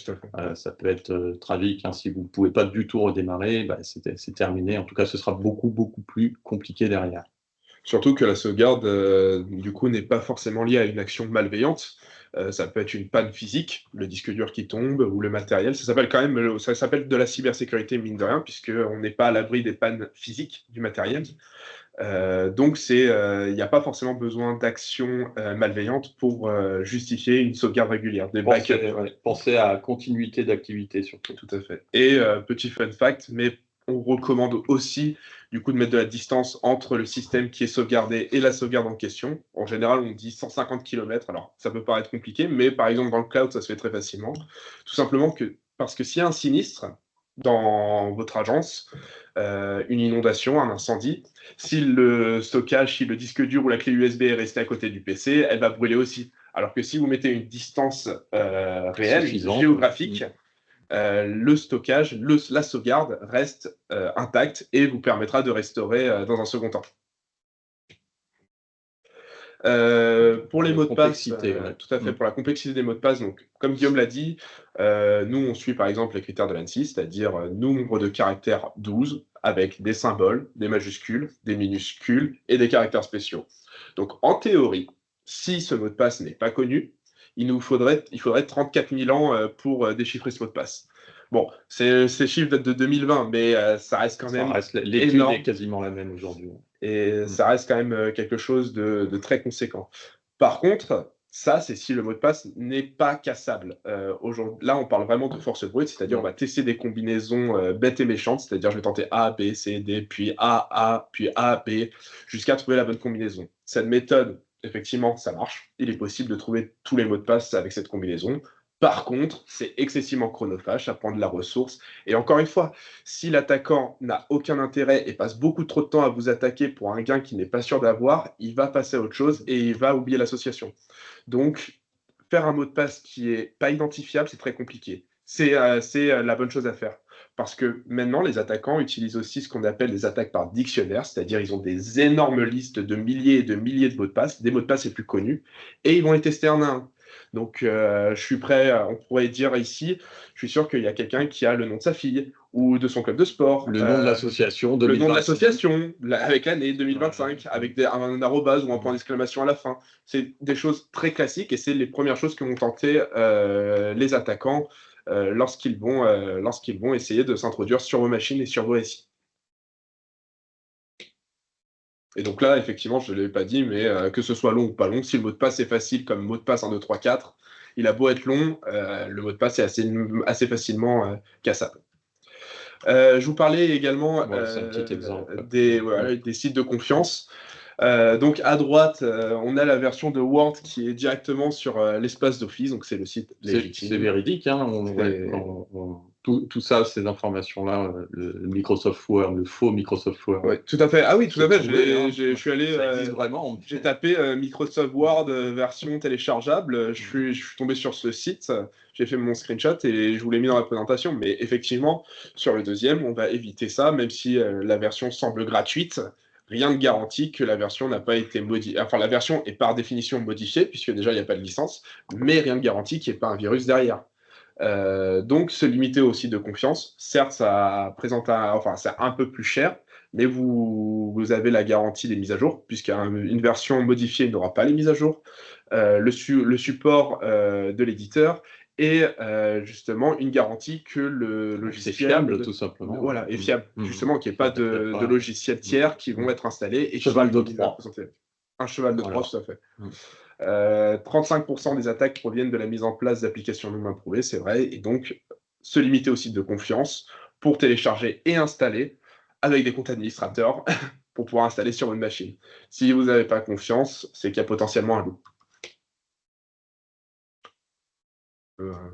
Ça peut être tragique, hein. Si vous ne pouvez pas du tout redémarrer, bah, c'est terminé. En tout cas, ce sera beaucoup, beaucoup plus compliqué derrière. Surtout que la sauvegarde, du coup, n'est pas forcément liée à une action malveillante. Ça peut être une panne physique, le disque dur qui tombe ou le matériel. Ça s'appelle de la cybersécurité, mine de rien, puisqu'on n'est pas à l'abri des pannes physiques du matériel. Donc, il n'y a pas forcément besoin d'actions malveillantes pour justifier une sauvegarde régulière. Pensez à continuité d'activité, surtout. Tout à fait. Et petit fun fact, mais on recommande aussi du coup de mettre de la distance entre le système qui est sauvegardé et la sauvegarde en question. En général, on dit 150 km. Alors, ça peut paraître compliqué, mais par exemple, dans le cloud, ça se fait très facilement. Tout simplement parce que s'il y a un sinistre dans votre agence, une inondation, un incendie, si le stockage, si le disque dur ou la clé USB est restée à côté du PC, elle va brûler aussi. Alors que si vous mettez une distance réelle, géographique, le stockage, la sauvegarde reste intacte et vous permettra de restaurer dans un second temps. Pour les mots de passe, tout à fait, pour la complexité des mots de passe, donc, comme Guillaume l'a dit, nous, on suit par exemple les critères de l'ANSSI, c'est-à-dire nombre de caractères 12, avec des symboles, des majuscules, des minuscules et des caractères spéciaux. Donc, en théorie, si ce mot de passe n'est pas connu, il faudrait 34 000 ans pour déchiffrer ce mot de passe. Bon, ces chiffres datent de 2020, mais ça reste quand même l'étude est quasiment la même aujourd'hui. Et ça reste quand même quelque chose de très conséquent. Par contre, ça, c'est si le mot de passe n'est pas cassable. Là, on parle vraiment de force brute, c'est-à-dire on va tester des combinaisons bêtes et méchantes, c'est-à-dire je vais tenter A, B, C, D, puis A, puis A, B, jusqu'à trouver la bonne combinaison. Cette méthode, effectivement, ça marche. Il est possible de trouver tous les mots de passe avec cette combinaison. Par contre, c'est excessivement chronophage, ça prend de la ressource. Et encore une fois, si l'attaquant n'a aucun intérêt et passe beaucoup trop de temps à vous attaquer pour un gain qu'il n'est pas sûr d'avoir, il va passer à autre chose et il va oublier l'association. Donc, faire un mot de passe qui n'est pas identifiable, c'est très compliqué. C'est la bonne chose à faire. Parce que maintenant, les attaquants utilisent aussi ce qu'on appelle des attaques par dictionnaire, c'est-à-dire ils ont des énormes listes de milliers et de milliers de mots de passe, des mots de passe les plus connus, et ils vont les tester un à un. Donc, je suis prêt, on pourrait dire ici, je suis sûr qu'il y a quelqu'un qui a le nom de sa fille ou de son club de sport. Le nom de l'association. Le nom de l'association, avec l'année 2025, avec un arrobase ou un point d'exclamation à la fin. C'est des choses très classiques et c'est les premières choses que vont tenter les attaquants lorsqu'ils vont essayer de s'introduire sur vos machines et sur vos SI. Et donc là, effectivement, je ne l'ai pas dit, mais que ce soit long ou pas long, si le mot de passe est facile comme mot de passe 1, 2, 3, 4, il a beau être long, le mot de passe est assez facilement cassable. Je vous parlais également des sites de confiance. Donc à droite, on a la version de Word qui est directement sur l'espace d'Office, donc c'est le site légitime. C'est véridique, hein, tout ça, ces informations-là, le Microsoft Word, le faux Microsoft Word. Ouais, tout à fait. Ah oui, tout à fait. Je suis allé. Vraiment. J'ai tapé Microsoft Word version téléchargeable. Je suis tombé sur ce site. J'ai fait mon screenshot et je vous l'ai mis dans la présentation. Mais effectivement, sur le deuxième, on va éviter ça, même si la version semble gratuite. Rien ne garantit que la version n'a pas été modifiée. Enfin, la version est par définition modifiée, puisque déjà, il n'y a pas de licence, mais rien ne garantit qu'il n'y ait pas un virus derrière. Donc, se limiter au site de confiance. Certes, ça présente c'est un peu plus cher, mais vous avez la garantie des mises à jour, puisqu'une version modifiée n'aura pas les mises à jour. Le support de l'éditeur et justement une garantie que le logiciel est fiable, tout simplement. Voilà, est fiable, justement, qu'il n'y ait pas de logiciels tiers qui vont être installés. Et cheval de Troie. Un cheval de Troie, tout à fait. 35% des attaques proviennent de la mise en place d'applications non approuvées, c'est vrai, et donc se limiter au site de confiance pour télécharger et installer avec des comptes administrateurs pour pouvoir installer sur votre machine. Si vous n'avez pas confiance, c'est qu'il y a potentiellement un loup.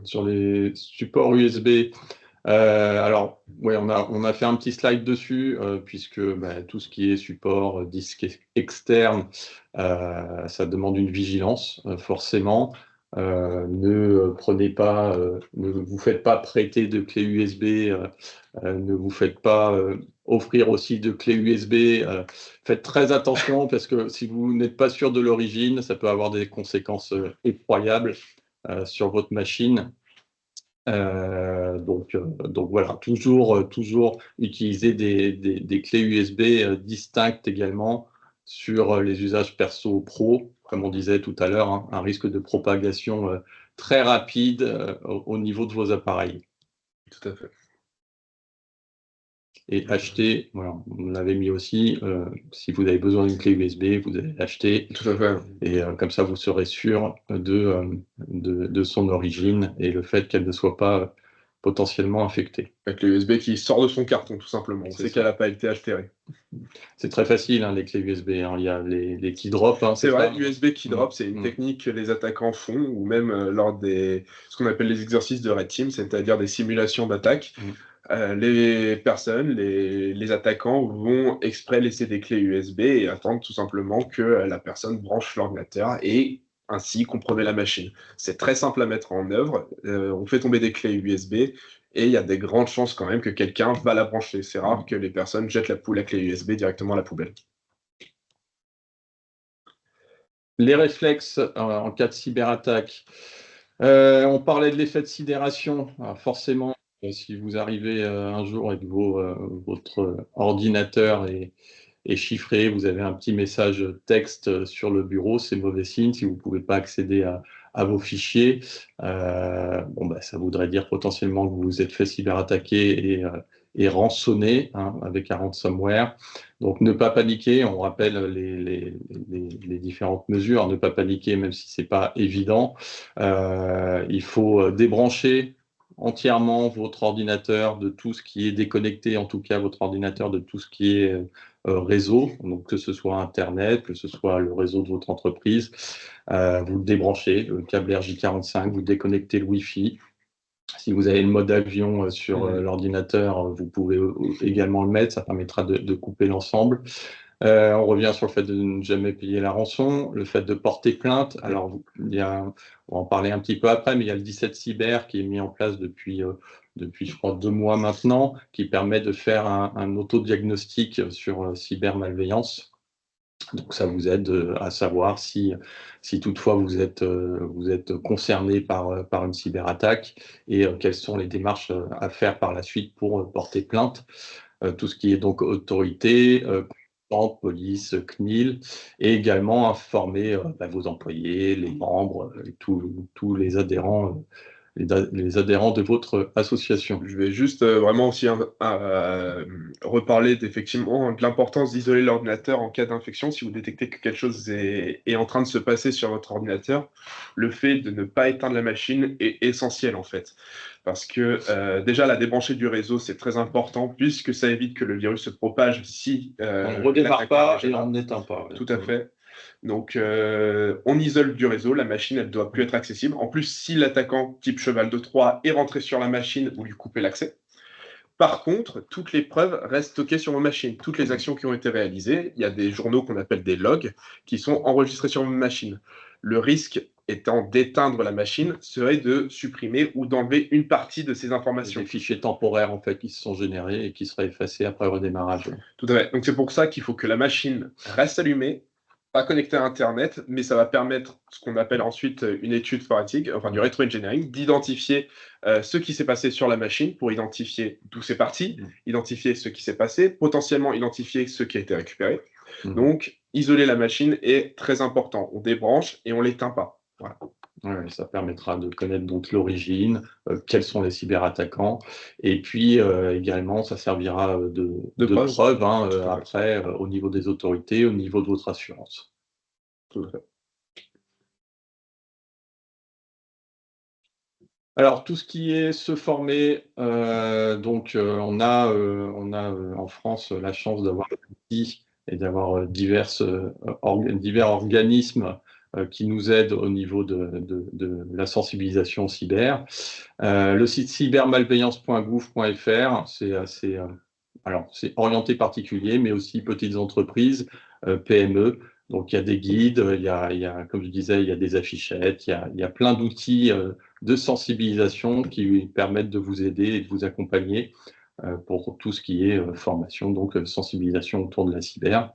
Sur les supports USB, Alors, ouais, on a fait un petit slide dessus, puisque tout ce qui est support, disque externe, ça demande une vigilance, forcément. Ne prenez pas, ne vous faites pas prêter de clés USB, ne vous faites pas offrir aussi de clés USB. Faites très attention parce que si vous n'êtes pas sûr de l'origine, ça peut avoir des conséquences effroyables sur votre machine. Donc voilà, toujours utiliser des clés USB distinctes également sur les usages perso pro, comme on disait tout à l'heure, hein, un risque de propagation très rapide au niveau de vos appareils. Tout à fait. Et acheter, voilà, on l'avait mis aussi, si vous avez besoin d'une clé USB, vous allez l'acheter. Tout à fait. Et comme ça, vous serez sûr de son origine et le fait qu'elle ne soit pas potentiellement infectée. Avec le USB qui sort de son carton, tout simplement. On sait qu'elle n'a pas été altérée. C'est très facile, hein, les clés USB. Hein. Il y a les key drops. Hein, c'est vrai, USB key drop, c'est une technique que les attaquants font, ou même lors ce qu'on appelle les exercices de Red Team, c'est-à-dire des simulations d'attaque. Les personnes, les attaquants vont exprès laisser des clés USB et attendre tout simplement que la personne branche l'ordinateur et ainsi compromet la machine. C'est très simple à mettre en œuvre. On fait tomber des clés USB et il y a des grandes chances quand même que quelqu'un va la brancher. C'est rare que les personnes jettent la clé USB directement à la poubelle. Les réflexes en cas de cyberattaque. On parlait de l'effet de sidération. Alors forcément, si vous arrivez un jour et que votre ordinateur est chiffré, vous avez un petit message texte sur le bureau, c'est mauvais signe. Si vous ne pouvez pas accéder à vos fichiers, ça voudrait dire potentiellement que vous vous êtes fait cyberattaquer et rançonner, hein, avec un ransomware. Donc ne pas paniquer, on rappelle les différentes mesures, ne pas paniquer même si ce n'est pas évident. Il faut débrancher entièrement votre ordinateur de tout ce qui est déconnecté, en tout cas votre ordinateur de tout ce qui est réseau, donc que ce soit Internet, que ce soit le réseau de votre entreprise. Vous le débranchez, le câble RJ45, vous déconnectez le Wi-Fi. Si vous avez le mode avion sur l'ordinateur, vous pouvez également le mettre, ça permettra de couper l'ensemble. On revient sur le fait de ne jamais payer la rançon, le fait de porter plainte. Alors, on va en parler un petit peu après, mais il y a le 17 Cyber qui est mis en place depuis je crois 2 mois maintenant, qui permet de faire un autodiagnostic sur cybermalveillance. Donc ça vous aide à savoir si toutefois vous êtes concerné par une cyberattaque et quelles sont les démarches à faire par la suite pour porter plainte. Tout ce qui est donc autorité, police, CNIL, et également informer vos employés, les membres, tous les adhérents de votre association. Je vais juste vraiment aussi reparler effectivement de l'importance d'isoler l'ordinateur en cas d'infection. Si vous détectez que quelque chose est en train de se passer sur votre ordinateur, le fait de ne pas éteindre la machine est essentiel en fait. Parce que déjà, la débrancher du réseau, c'est très important puisque ça évite que le virus se propage si on ne redémarre pas et on n'éteint pas. Tout à fait. Donc, on isole du réseau, la machine, elle ne doit plus être accessible. En plus, si l'attaquant type cheval de Troie est rentré sur la machine, vous lui coupez l'accès. Par contre, toutes les preuves restent stockées sur vos machines. Toutes les actions qui ont été réalisées, il y a des journaux qu'on appelle des logs qui sont enregistrés sur vos machines. Le risque étant d'éteindre la machine serait de supprimer ou d'enlever une partie de ces informations. Des fichiers temporaires en fait qui se sont générés et qui seraient effacés après redémarrage. Tout à fait. Donc c'est pour ça qu'il faut que la machine reste allumée, pas connecté à Internet, mais ça va permettre ce qu'on appelle ensuite une étude forensique, enfin du rétro-engineering, d'identifier ce qui s'est passé sur la machine pour identifier d'où c'est parti, identifier ce qui s'est passé, potentiellement identifier ce qui a été récupéré. Donc, isoler la machine est très important. On débranche et on ne l'éteint pas. Voilà. Ouais, ça permettra de connaître donc l'origine, quels sont les cyberattaquants, et puis également ça servira de preuve hein, après au niveau des autorités, au niveau de votre assurance. Tout à fait. Alors tout ce qui est se former, donc on a en France la chance d'avoir et d'avoir divers organismes qui nous aident au niveau de la sensibilisation cyber. Le site cybermalveillance.gouv.fr, c'est orienté particulier, mais aussi petites entreprises, PME. Donc, il y a des guides, il y a, comme je disais, il y a des affichettes, il y a plein d'outils de sensibilisation qui permettent de vous aider et de vous accompagner pour tout ce qui est formation, donc sensibilisation autour de la cyber.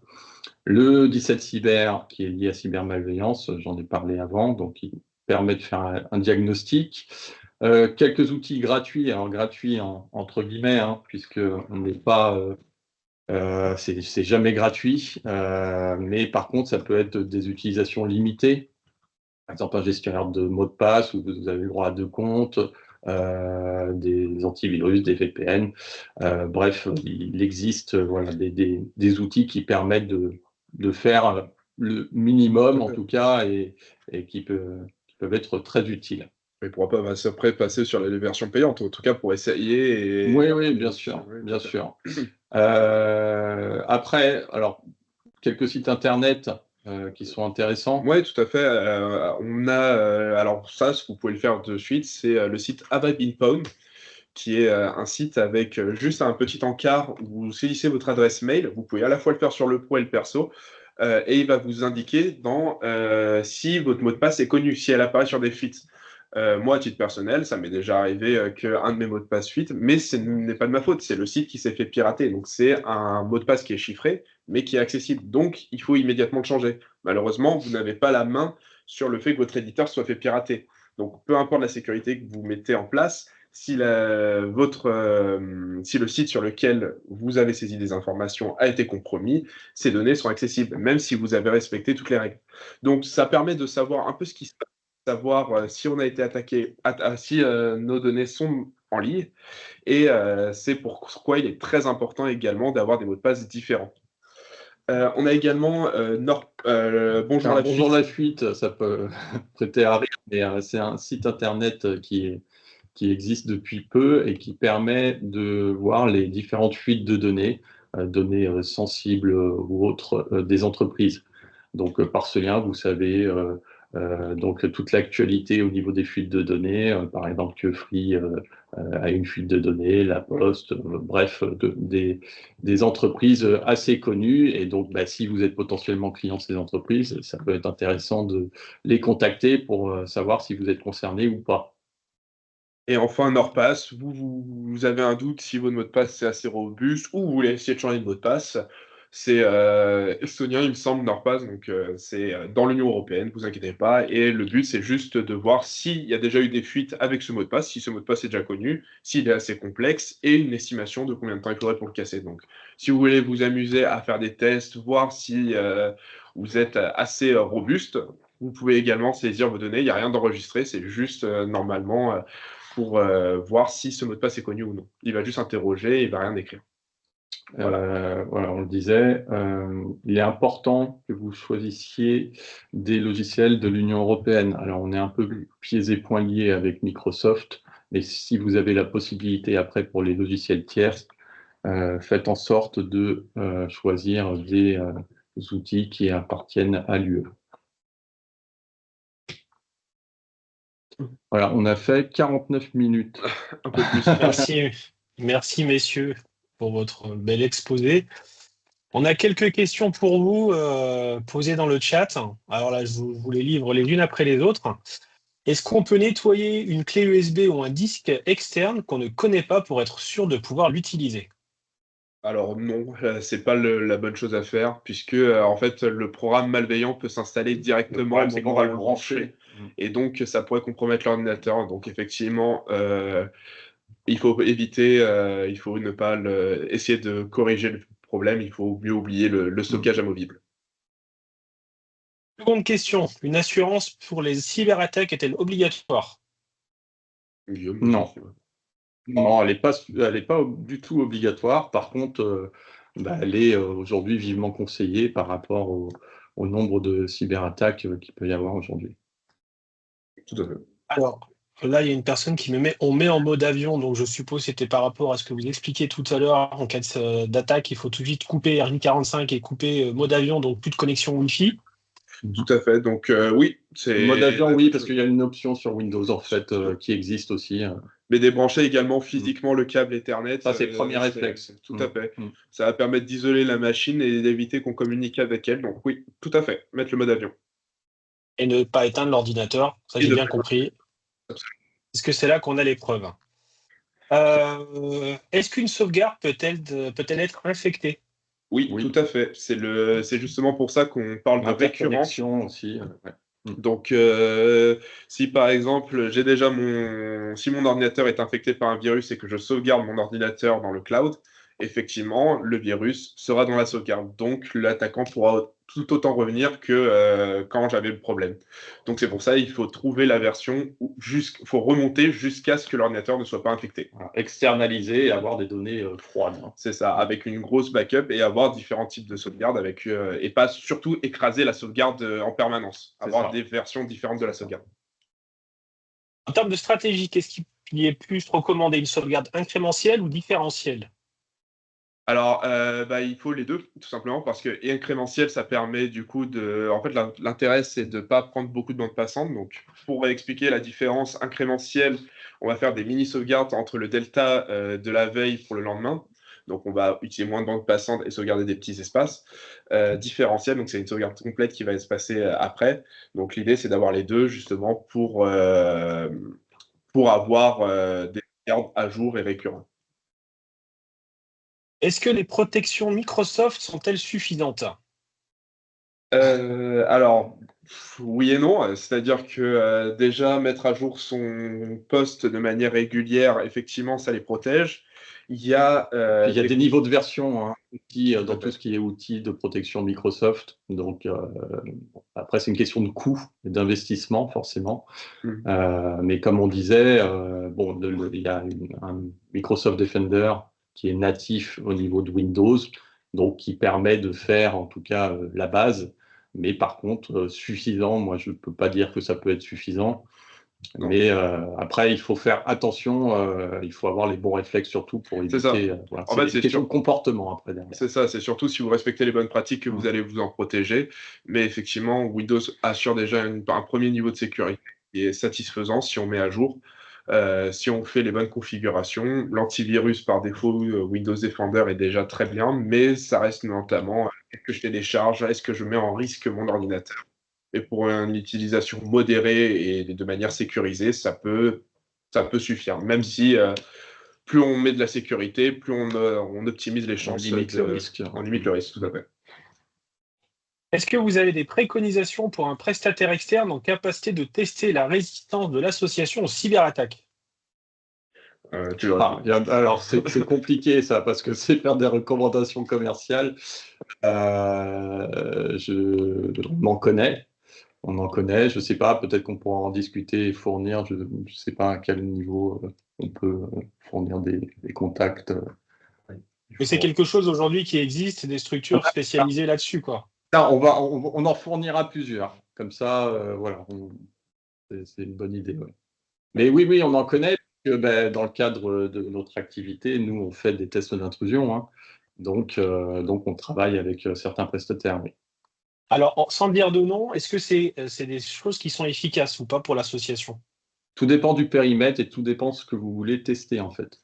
Le 17 Cyber, qui est lié à cybermalveillance, j'en ai parlé avant, donc il permet de faire un diagnostic. Quelques outils gratuits, alors gratuits entre guillemets, hein, puisqu'on n'est pas... c'est jamais gratuit, mais par contre, ça peut être des utilisations limitées. Par exemple, un gestionnaire de mots de passe où vous avez le droit à 2 comptes, des antivirus, des VPN. Bref, il existe voilà, des outils qui permettent de faire le minimum, en tout cas, et qui peuvent être très utiles. Mais pourquoi pas après passer sur les versions payantes, en tout cas pour essayer. Oui, bien sûr, bien sûr. Après, alors, quelques sites internet qui sont intéressants. Oui, tout à fait. On a, alors ça, ce que vous pouvez le faire de suite, c'est le site Have I Been Pwned, qui est un site avec juste un petit encart où vous saisissez votre adresse mail. Vous pouvez à la fois le faire sur le pro et le perso. Et il va vous indiquer si votre mot de passe est connu, si elle apparaît sur des fuites. Moi, à titre personnel, ça m'est déjà arrivé qu'un de mes mots de passe fuite, mais ce n'est pas de ma faute, c'est le site qui s'est fait pirater. Donc, c'est un mot de passe qui est chiffré, mais qui est accessible. Donc, il faut immédiatement le changer. Malheureusement, vous n'avez pas la main sur le fait que votre éditeur soit fait pirater. Donc, peu importe la sécurité que vous mettez en place, si le site sur lequel vous avez saisi des informations a été compromis, ces données sont accessibles, même si vous avez respecté toutes les règles. Donc, ça permet de savoir un peu ce qui se passe, savoir si on a été attaqué, si nos données sont en ligne, et c'est pourquoi il est très important également d'avoir des mots de passe différents. On a également Bonjour la fuite, ça peut prêter à rire, mais c'est un site internet qui existe depuis peu et qui permet de voir les différentes fuites de données, données sensibles ou autres des entreprises. Donc, par ce lien, vous savez donc toute l'actualité au niveau des fuites de données, par exemple que Free a une fuite de données, La Poste, bref, des entreprises assez connues. Et donc, si vous êtes potentiellement client de ces entreprises, ça peut être intéressant de les contacter pour savoir si vous êtes concerné ou pas. Et enfin, NordPass, vous avez un doute si votre mot de passe c'est assez robuste ou vous voulez essayer de changer de mot de passe. C'est estonien, il me semble, NordPass, donc c'est dans l'Union européenne, vous inquiétez pas. Et le but, c'est juste de voir s'il y a déjà eu des fuites avec ce mot de passe, si ce mot de passe est déjà connu, s'il est assez complexe, et une estimation de combien de temps il faudrait pour le casser. Donc, si vous voulez vous amuser à faire des tests, voir si vous êtes assez robuste, vous pouvez également saisir vos données. Il n'y a rien d'enregistré, c'est juste normalement pour voir si ce mot de passe est connu ou non. Il va juste interroger, il ne va rien écrire. Voilà, on le disait, il est important que vous choisissiez des logiciels de l'Union européenne. Alors, on est un peu pieds et poings liés avec Microsoft, mais si vous avez la possibilité après pour les logiciels tiers, faites en sorte de choisir des outils qui appartiennent à l'UE. Voilà, on a fait 49 minutes. Un peu plus. Merci messieurs pour votre bel exposé. On a quelques questions pour vous posées dans le chat. Alors là, je vous les livre les unes après les autres. Est-ce qu'on peut nettoyer une clé USB ou un disque externe qu'on ne connaît pas pour être sûr de pouvoir l'utiliser? Alors non, c'est pas la bonne chose à faire, puisque en fait le programme malveillant peut s'installer directement au moment où on va le brancher, et donc ça pourrait compromettre l'ordinateur. Donc effectivement, il faut éviter, il faut ne pas essayer de corriger le problème, il faut mieux oublier le stockage amovible. Seconde question, une assurance pour les cyberattaques est-elle obligatoire? Guillaume, non. Non, elle n'est pas du tout obligatoire. Par contre, elle est aujourd'hui vivement conseillée par rapport au nombre de cyberattaques qu'il peut y avoir aujourd'hui. Tout à fait. Alors, là, il y a une personne qui on met en mode avion, donc je suppose que c'était par rapport à ce que vous expliquiez tout à l'heure. En cas d'attaque, il faut tout de suite couper RJ45 et couper mode avion, donc plus de connexion Wi-Fi. Tout à fait. Donc, oui, c'est. Mode avion, oui, parce qu'il y a une option sur Windows, en fait, qui existe aussi. Mais débrancher également physiquement le câble Ethernet. Ça, c'est le premier réflexe. Tout à fait. Ça va permettre d'isoler la machine et d'éviter qu'on communique avec elle. Donc, oui, tout à fait. Mettre le mode avion. Et ne pas éteindre l'ordinateur, ça Et j'ai ne bien pas- compris. Absolument. Est-ce que c'est là qu'on a les preuves? Est-ce qu'une sauvegarde peut-elle être infectée? Oui, Oui. tout à fait. C'est justement pour ça qu'on parle de récurrence. Interconnexion aussi. Ouais. Donc, si par exemple, si mon ordinateur est infecté par un virus et que je sauvegarde mon ordinateur dans le cloud, effectivement, le virus sera dans la sauvegarde. Donc, l'attaquant pourra tout autant revenir que quand j'avais le problème. Donc, c'est pour ça il faut trouver la version, faut remonter jusqu'à ce que l'ordinateur ne soit pas infecté. Voilà. Externaliser et avoir des données froides. C'est ça, avec une grosse backup et avoir différents types de sauvegarde et pas surtout écraser la sauvegarde en permanence. Avoir des versions différentes de la sauvegarde. En termes de stratégie, qu'est-ce qui est plus recommandé, une sauvegarde incrémentielle ou différentielle? Alors, il faut les deux, tout simplement, parce que incrémentiel, ça permet du coup En fait, l'intérêt, c'est de ne pas prendre beaucoup de bandes passantes. Donc, pour expliquer la différence incrémentielle, on va faire des mini-sauvegardes entre le delta de la veille pour le lendemain. Donc, on va utiliser moins de bandes passantes et sauvegarder des petits espaces. Différentiel, donc c'est une sauvegarde complète qui va se passer après. Donc, l'idée, c'est d'avoir les deux, justement, pour avoir des sauvegardes à jour et récurrentes. Est-ce que les protections Microsoft sont-elles suffisantes? Alors, oui et non. C'est-à-dire que déjà, mettre à jour son poste de manière régulière, effectivement, ça les protège. Il y a, il y a des niveaux de version dans à tout fait. ce qui est outils de protection Microsoft. Donc, après, c'est une question de coût et d'investissement, forcément. Mais comme on disait, il y a un Microsoft Defender qui est natif au niveau de Windows, donc qui permet de faire en tout cas la base. Mais par contre, suffisant, moi je ne peux pas dire que ça peut être suffisant. Non. Mais après, il faut faire attention, il faut avoir les bons réflexes surtout pour C'est ça. éviter. Voilà. En C'est fait, une question de comportement après derrière. C'est ça, c'est surtout si vous respectez les bonnes pratiques que vous allez vous en protéger. Mais effectivement, Windows assure déjà un premier niveau de sécurité qui est satisfaisant si on met à jour. Si on fait les bonnes configurations, l'antivirus par défaut, Windows Defender est déjà très bien, mais ça reste notamment est-ce que je télécharge, est-ce que je mets en risque mon ordinateur? Et pour une utilisation modérée et de manière sécurisée, ça peut suffire. Même si plus on met de la sécurité, plus on optimise les chances. On limite le risque. On limite le risque, tout à fait. Est-ce que vous avez des préconisations pour un prestataire externe en capacité de tester la résistance de l'association aux cyberattaques? Alors, c'est compliqué ça, parce que c'est faire des recommandations commerciales. On en connaît. Je ne sais pas, peut-être qu'on pourra en discuter et fournir. Je ne sais pas à quel niveau on peut fournir des contacts. Mais c'est quelque chose aujourd'hui qui existe, des structures spécialisées là-dessus, quoi. On en fournira plusieurs. Comme ça, voilà, c'est une bonne idée. Ouais. Mais oui, on en connaît. Dans le cadre de notre activité, nous, on fait des tests d'intrusion. Hein. Donc, on travaille avec certains prestataires. Oui. Alors, sans dire de nom, est-ce que c'est des choses qui sont efficaces ou pas pour l'association? Tout dépend du périmètre et tout dépend de ce que vous voulez tester, en fait.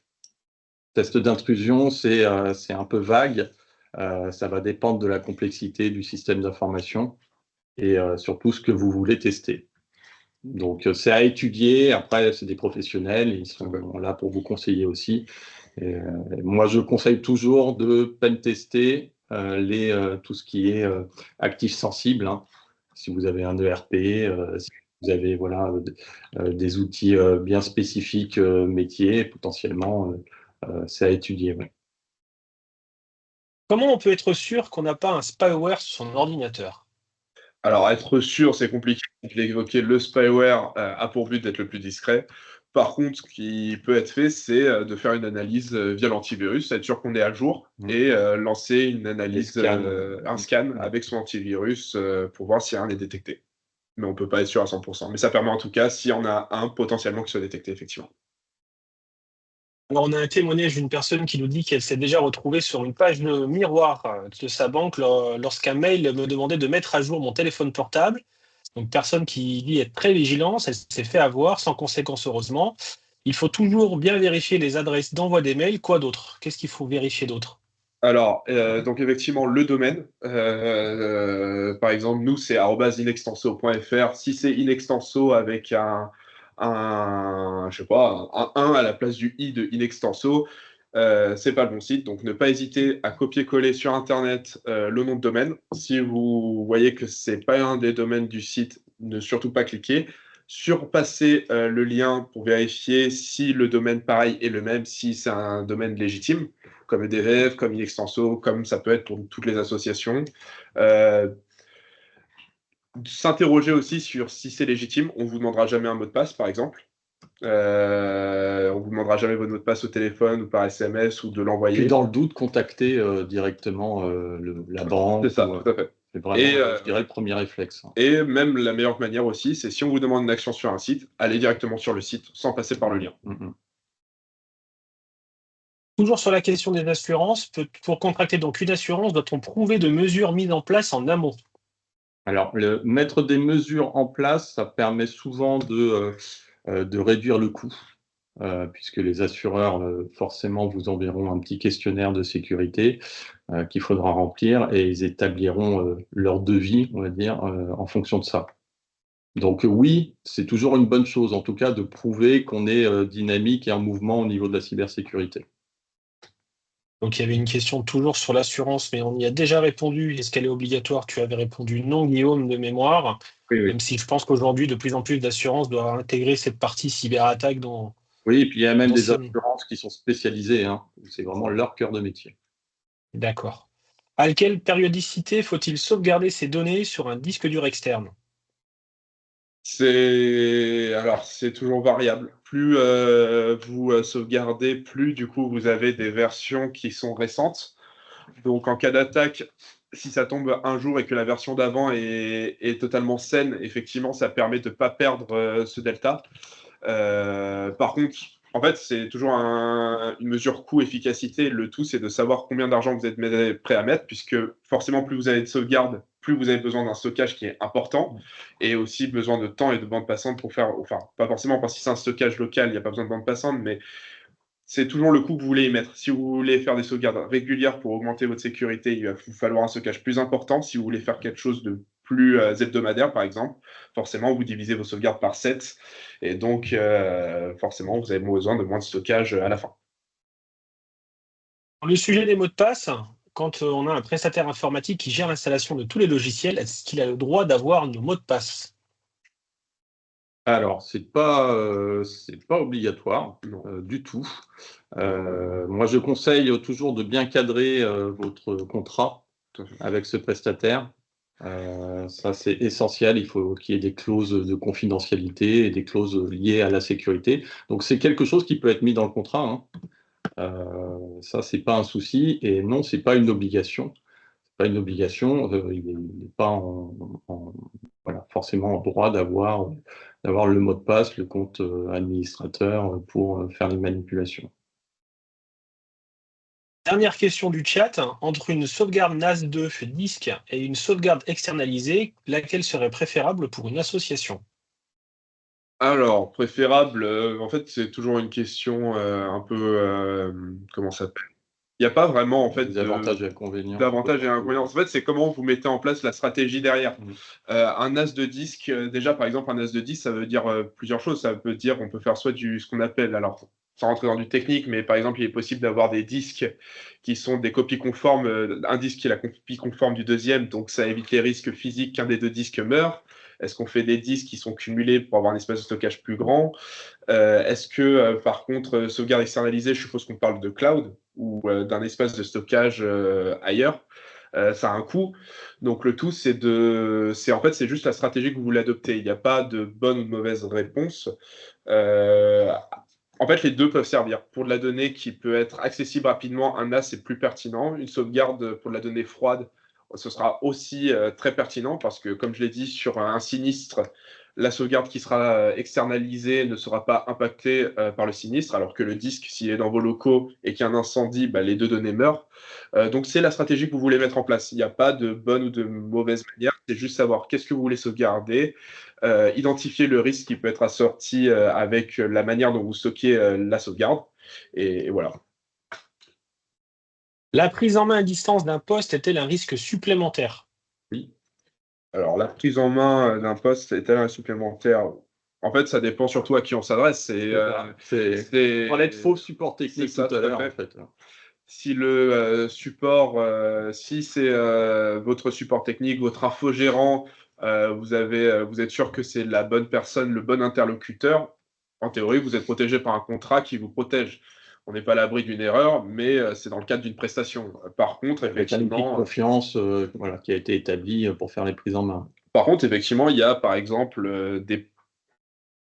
Test d'intrusion, c'est un peu vague. Ça va dépendre de la complexité du système d'information et surtout ce que vous voulez tester. Donc, c'est à étudier. Après, c'est des professionnels. Ils sont là pour vous conseiller aussi. Et, moi, je conseille toujours de pen-tester tout ce qui est actif sensible. Hein. Si vous avez un ERP, si vous avez des outils bien spécifiques métiers, potentiellement, c'est à étudier. Ouais. Comment on peut être sûr qu'on n'a pas un spyware sur son ordinateur? Alors, être sûr, c'est compliqué. Je l'ai évoqué, le spyware a pour but d'être le plus discret. Par contre, ce qui peut être fait, c'est de faire une analyse via l'antivirus, être sûr qu'on est à jour et lancer une analyse, un scan avec son antivirus pour voir si rien n'est détecté. Mais on ne peut pas être sûr à 100%. Mais ça permet en tout cas, s'il y en a un, potentiellement qu'il soit détecté, effectivement. Alors, on a un témoignage d'une personne qui nous dit qu'elle s'est déjà retrouvée sur une page de miroir de sa banque lorsqu'un mail me demandait de mettre à jour mon téléphone portable. Donc, personne qui dit être très vigilante, elle s'est fait avoir, sans conséquence heureusement. Il faut toujours bien vérifier les adresses d'envoi des mails. Quoi d'autre? Qu'est-ce qu'il faut vérifier d'autre? Alors, donc effectivement, le domaine, par exemple, nous, c'est @inextenso.fr. Si c'est inextenso avec je sais pas, un 1 à la place du i de inextenso, c'est pas le bon site. Donc, ne pas hésiter à copier-coller sur Internet le nom de domaine. Si vous voyez que c'est pas un des domaines du site, ne surtout pas cliquer. Surpasser le lien pour vérifier si le domaine, pareil, est le même, si c'est un domaine légitime comme EDF, comme Inextenso, comme ça peut être pour toutes les associations. S'interroger aussi sur si c'est légitime. On ne vous demandera jamais un mot de passe, par exemple. On ne vous demandera jamais votre mot de passe au téléphone ou par SMS ou de l'envoyer. Puis dans le doute, contacter directement la banque. C'est ça, tout à fait. C'est vraiment, je dirais, le premier réflexe. Et même la meilleure manière aussi, c'est si on vous demande une action sur un site, allez directement sur le site sans passer par le lien. Toujours sur la question des assurances, pour contracter donc une assurance, doit-on prouver de mesures mises en place en amont? Alors, mettre des mesures en place, ça permet souvent de réduire le coût, puisque les assureurs, forcément, vous enverront un petit questionnaire de sécurité qu'il faudra remplir et ils établiront leur devis, on va dire, en fonction de ça. Donc oui, c'est toujours une bonne chose, en tout cas, de prouver qu'on est dynamique et en mouvement au niveau de la cybersécurité. Donc il y avait une question toujours sur l'assurance, mais on y a déjà répondu. Est-ce qu'elle est obligatoire? Tu avais répondu non, Guillaume, de mémoire. Oui, oui. Même si je pense qu'aujourd'hui, de plus en plus d'assurances doivent intégrer cette partie cyberattaque dans. Oui, et puis il y a même des ces- assurances qui sont spécialisées, hein. C'est vraiment leur cœur de métier. D'accord. À quelle périodicité faut-il sauvegarder ces données sur un disque dur externe? C'est toujours variable. Plus vous sauvegardez, plus du coup vous avez des versions qui sont récentes. Donc en cas d'attaque, si ça tombe un jour et que la version d'avant est totalement saine, effectivement, ça permet de ne pas perdre ce delta. Par contre, en fait, c'est toujours une mesure coût-efficacité. Le tout, c'est de savoir combien d'argent vous êtes prêt à mettre, puisque forcément, plus vous avez de sauvegarde, plus vous avez besoin d'un stockage qui est important, et aussi besoin de temps et de bande passante pour faire, enfin, pas forcément, parce que si c'est un stockage local, il n'y a pas besoin de bande passante, mais c'est toujours le coût que vous voulez y mettre. Si vous voulez faire des sauvegardes régulières pour augmenter votre sécurité, il va vous falloir un stockage plus important. Si vous voulez faire quelque chose de plus hebdomadaire, par exemple, forcément, vous divisez vos sauvegardes par 7. Et donc, forcément, vous avez besoin de moins de stockage à la fin. Le sujet des mots de passe, quand on a un prestataire informatique qui gère l'installation de tous les logiciels, est-ce qu'il a le droit d'avoir nos mots de passe? Alors, c'est pas obligatoire du tout. Moi, je conseille toujours de bien cadrer votre contrat avec ce prestataire. Ça, c'est essentiel. Il faut qu'il y ait des clauses de confidentialité et des clauses liées à la sécurité. Donc, c'est quelque chose qui peut être mis dans le contrat, hein. Ça, c'est pas un souci. Et non, c'est pas une obligation. Pas une obligation. Il n'est pas voilà, forcément en droit d'avoir le mot de passe, le compte administrateur pour faire les manipulations. Dernière question du chat. Entre une sauvegarde NAS2 disque et une sauvegarde externalisée, laquelle serait préférable pour une association? Alors, préférable, en fait, c'est toujours une question un peu, comment ça s'appelle? Il n'y a pas vraiment, en fait, Des avantages et inconvénients. d'avantages et inconvénients. En fait, c'est comment vous mettez en place la stratégie derrière. Un as de disque, déjà, par exemple, un as de disque, ça veut dire plusieurs choses. Ça veut dire on peut faire soit ce qu'on appelle, alors, sans rentrer dans du technique, mais par exemple, il est possible d'avoir des disques qui sont des copies conformes, un disque qui est la copie conforme du deuxième, donc ça évite les risques physiques qu'un des deux disques meure. Est-ce qu'on fait des disques qui sont cumulés pour avoir un espace de stockage plus grand? Est-ce que, par contre, sauvegarde externalisée, je suppose qu'on parle de cloud ou d'un espace de stockage ailleurs, ça a un coût. Donc le tout, c'est juste la stratégie que vous voulez adopter. Il n'y a pas de bonne ou de mauvaise réponse. En fait, les deux peuvent servir. Pour de la donnée qui peut être accessible rapidement, un NAS est plus pertinent. Une sauvegarde pour de la donnée froide ce sera aussi très pertinent parce que, comme je l'ai dit, sur un sinistre, la sauvegarde qui sera externalisée ne sera pas impactée par le sinistre, alors que le disque, s'il est dans vos locaux et qu'il y a un incendie, les deux données meurent. Donc, c'est la stratégie que vous voulez mettre en place. Il n'y a pas de bonne ou de mauvaise manière, c'est juste savoir qu'est-ce que vous voulez sauvegarder, identifier le risque qui peut être assorti avec la manière dont vous stockez la sauvegarde, et voilà. La prise en main à distance d'un poste est-elle un risque supplémentaire? Oui. Alors, la prise en main d'un poste est-elle un supplémentaire? En fait, ça dépend surtout à qui on s'adresse. On parlait de faux support technique tout à l'heure, en fait. Si le support, si c'est votre support technique, votre infogérant, vous êtes sûr que c'est la bonne personne, le bon interlocuteur, en théorie, vous êtes protégé par un contrat qui vous protège. On n'est pas à l'abri d'une erreur, mais c'est dans le cadre d'une prestation. Par contre, effectivement, confiance qui a été établie pour faire les prises en main. Par contre, effectivement, il y a par exemple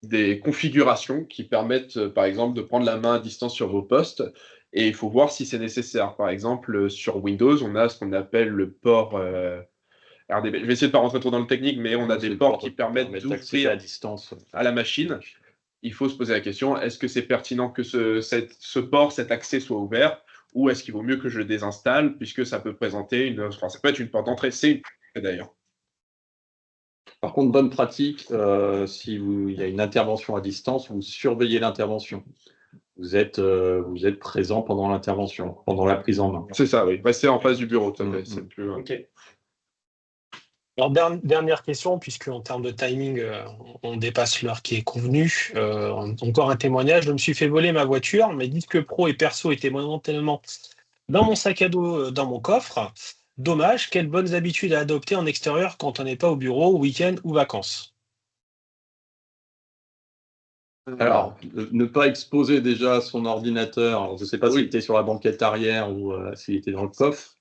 des configurations qui permettent, par exemple, de prendre la main à distance sur vos postes, et il faut voir si c'est nécessaire. Par exemple, sur Windows, on a ce qu'on appelle le port RDP. Je vais essayer de ne pas rentrer trop dans le technique, mais on a des ports qui permettent d'ouvrir à distance à la machine. Il faut se poser la question, est-ce que c'est pertinent que ce port, cet accès soit ouvert, ou est-ce qu'il vaut mieux que je le désinstalle, puisque ça peut présenter ça peut être une porte d'entrée, c'est une porte d'ailleurs. Par contre, bonne pratique, si il y a une intervention à distance, vous surveillez l'intervention. Vous êtes présent pendant l'intervention, pendant la prise en main. C'est ça, oui. Restez en face du bureau, tout à fait. C'est plus... Okay. Alors, dernière question, puisque en termes de timing, on dépasse l'heure qui est convenue. Encore un témoignage. Je me suis fait voler ma voiture. Mes disques pro et perso étaient momentanément dans mon sac à dos, dans mon coffre. Dommage. Quelles bonnes habitudes à adopter en extérieur quand on n'est pas au bureau, week-end ou vacances? Alors, ne pas exposer déjà son ordinateur. Alors, je ne sais pas s'il était sur la banquette arrière ou s'il était dans le coffre.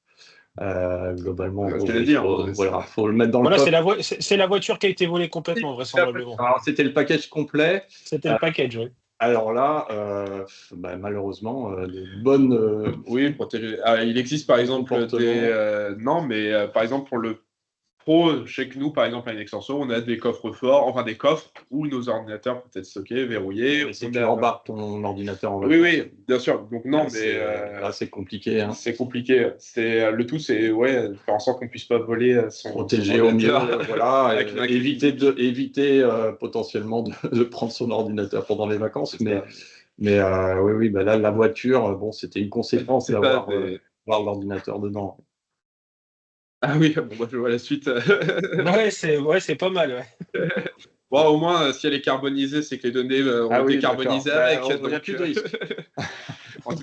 Globalement, il faut le mettre dans le coffre. C'est la voiture qui a été volée complètement, vraisemblablement. Alors, c'était le package complet. C'était le package, oui. Alors là, malheureusement, de bonnes... oui, protéger. Il existe par exemple non, mais par exemple pour le pro, chez nous, par exemple à Inextenso, on a des coffres forts, enfin des coffres où nos ordinateurs peuvent être stockés, verrouillés. Si tu embarques ton ordinateur en vacances. Oui, bien sûr. Donc non, mais là c'est compliqué. Hein. C'est compliqué. Le tout, c'est faire en sorte qu'on puisse pas voler son protéger au mieux. Voilà, éviter potentiellement de prendre son ordinateur pendant les vacances. Mais oui, là la voiture, bon, c'était une conséquence d'avoir l'ordinateur dedans. Ah oui, bon, je vois la suite. c'est pas mal. Ouais. Bon, au moins, si elle est carbonisée, c'est que les données ont été carbonisées avec. Il n'y a plus de risque.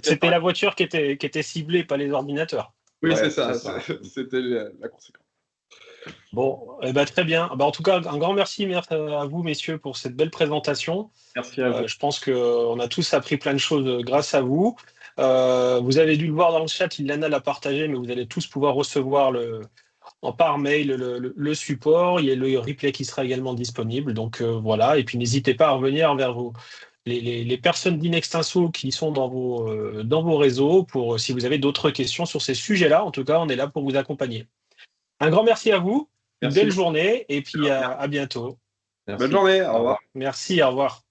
C'était la voiture qui était ciblée, pas les ordinateurs. Oui, c'est ça. C'était la conséquence. Bon, très bien. En tout cas, un grand merci à vous, messieurs, pour cette belle présentation. Merci à vous. Je pense qu'on a tous appris plein de choses grâce à vous. Vous avez dû le voir dans le chat, Ilana l'a partagé, mais vous allez tous pouvoir recevoir par mail le support. Il y a le replay qui sera également disponible. Donc voilà, et puis n'hésitez pas à revenir vers les personnes d'Inextenso qui sont dans vos réseaux pour si vous avez d'autres questions sur ces sujets-là. En tout cas, on est là pour vous accompagner. Un grand merci à vous, une belle journée, et puis à bientôt. Merci. Bonne journée, au revoir. Merci, au revoir.